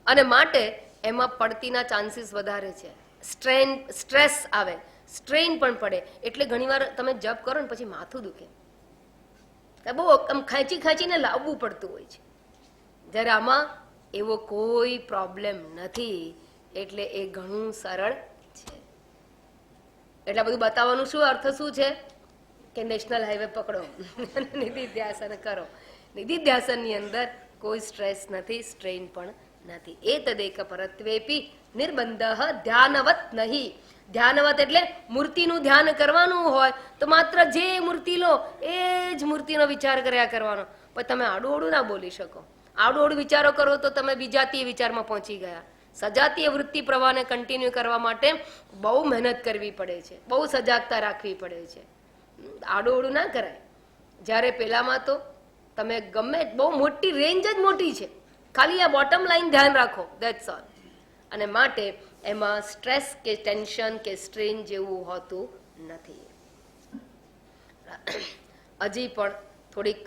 અને માટે એમાં પડતીના ચાન્સીસ વધારે છે. સ્ટ્રેસ આવે, સ્ટ્રેઇન પણ પડે. એટલે ઘણીવાર તમે જપ કરો ને પછી માથું દુખે, બહુ આમ ખેંચીને લાવવું પડતું હોય છે. જ્યારે આમાં એવો કોઈ પ્રોબ્લેમ નથી. એટલે એ ઘણું સરળ છે. એટલે બધું બતાવવાનું શું અર્થ શું છે કે નેશનલ હાઈવે પકડો અને નિધિધ્યાસન કરો. નિધિધ્યાસનની અંદર કોઈ સ્ટ્રેસ નથી, સ્ટ્રેઇન પણ નથી. એ તદેક પરત્વેપી નિર્બંધ ધ્યાનવત નહીં. ધ્યાનવત એટલે મૂર્તિનું ધ્યાન કરવાનું હોય તો માત્ર જે મૂર્તિ લો એ જ મૂર્તિનો વિચાર કર્યા કરવાનો. પણ તમે આડું ના બોલી શકો. આડું વિચારો કરો તો તમે વિજાતીય વિચારમાં પહોંચી ગયા. સજાતીય વૃત્તિ પ્રવાહને કન્ટિન્યુ કરવા માટે બહુ મહેનત કરવી પડે છે, બહુ સજાગતા રાખવી પડે છે. આડું ના કરાય. જ્યારે પેલામાં તો તમે ગમે, બહુ મોટી રેન્જ જ મોટી છે, ખાલી આ બોટમ લાઈન ધ્યાન રાખો, દેટ્સ ઓલ. અને માટે એમાં સ્ટ્રેસ કે ટેન્શન કે સ્ટ્રેન જેવું હોતું નથી. હજી પણ થોડીક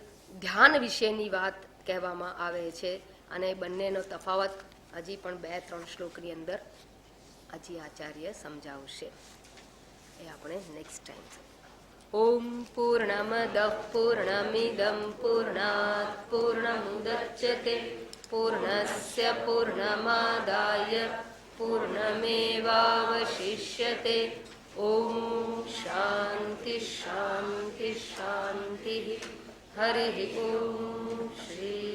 ધ્યાન વિશેની વાત કહેવામાં આવે છે. અને બંનેનો તફાવત હજી પણ 2-3 શ્લોકની અંદર હજી આચાર્ય સમજાવશે. એ આપણે નેક્સ્ટ ટાઈમ. ઓમ પૂર્ણમદ પૂર્ણમિદમ પૂર્ણાત પૂર્ણમુદચ્યતે પૂર્ણસ્ય પૂર્ણમાદાય પૂર્ણમેવાવશિષ્યતે. ઓમ શાંતિ શાંતિ શાંતિ. હરિ ઓમ શ્રી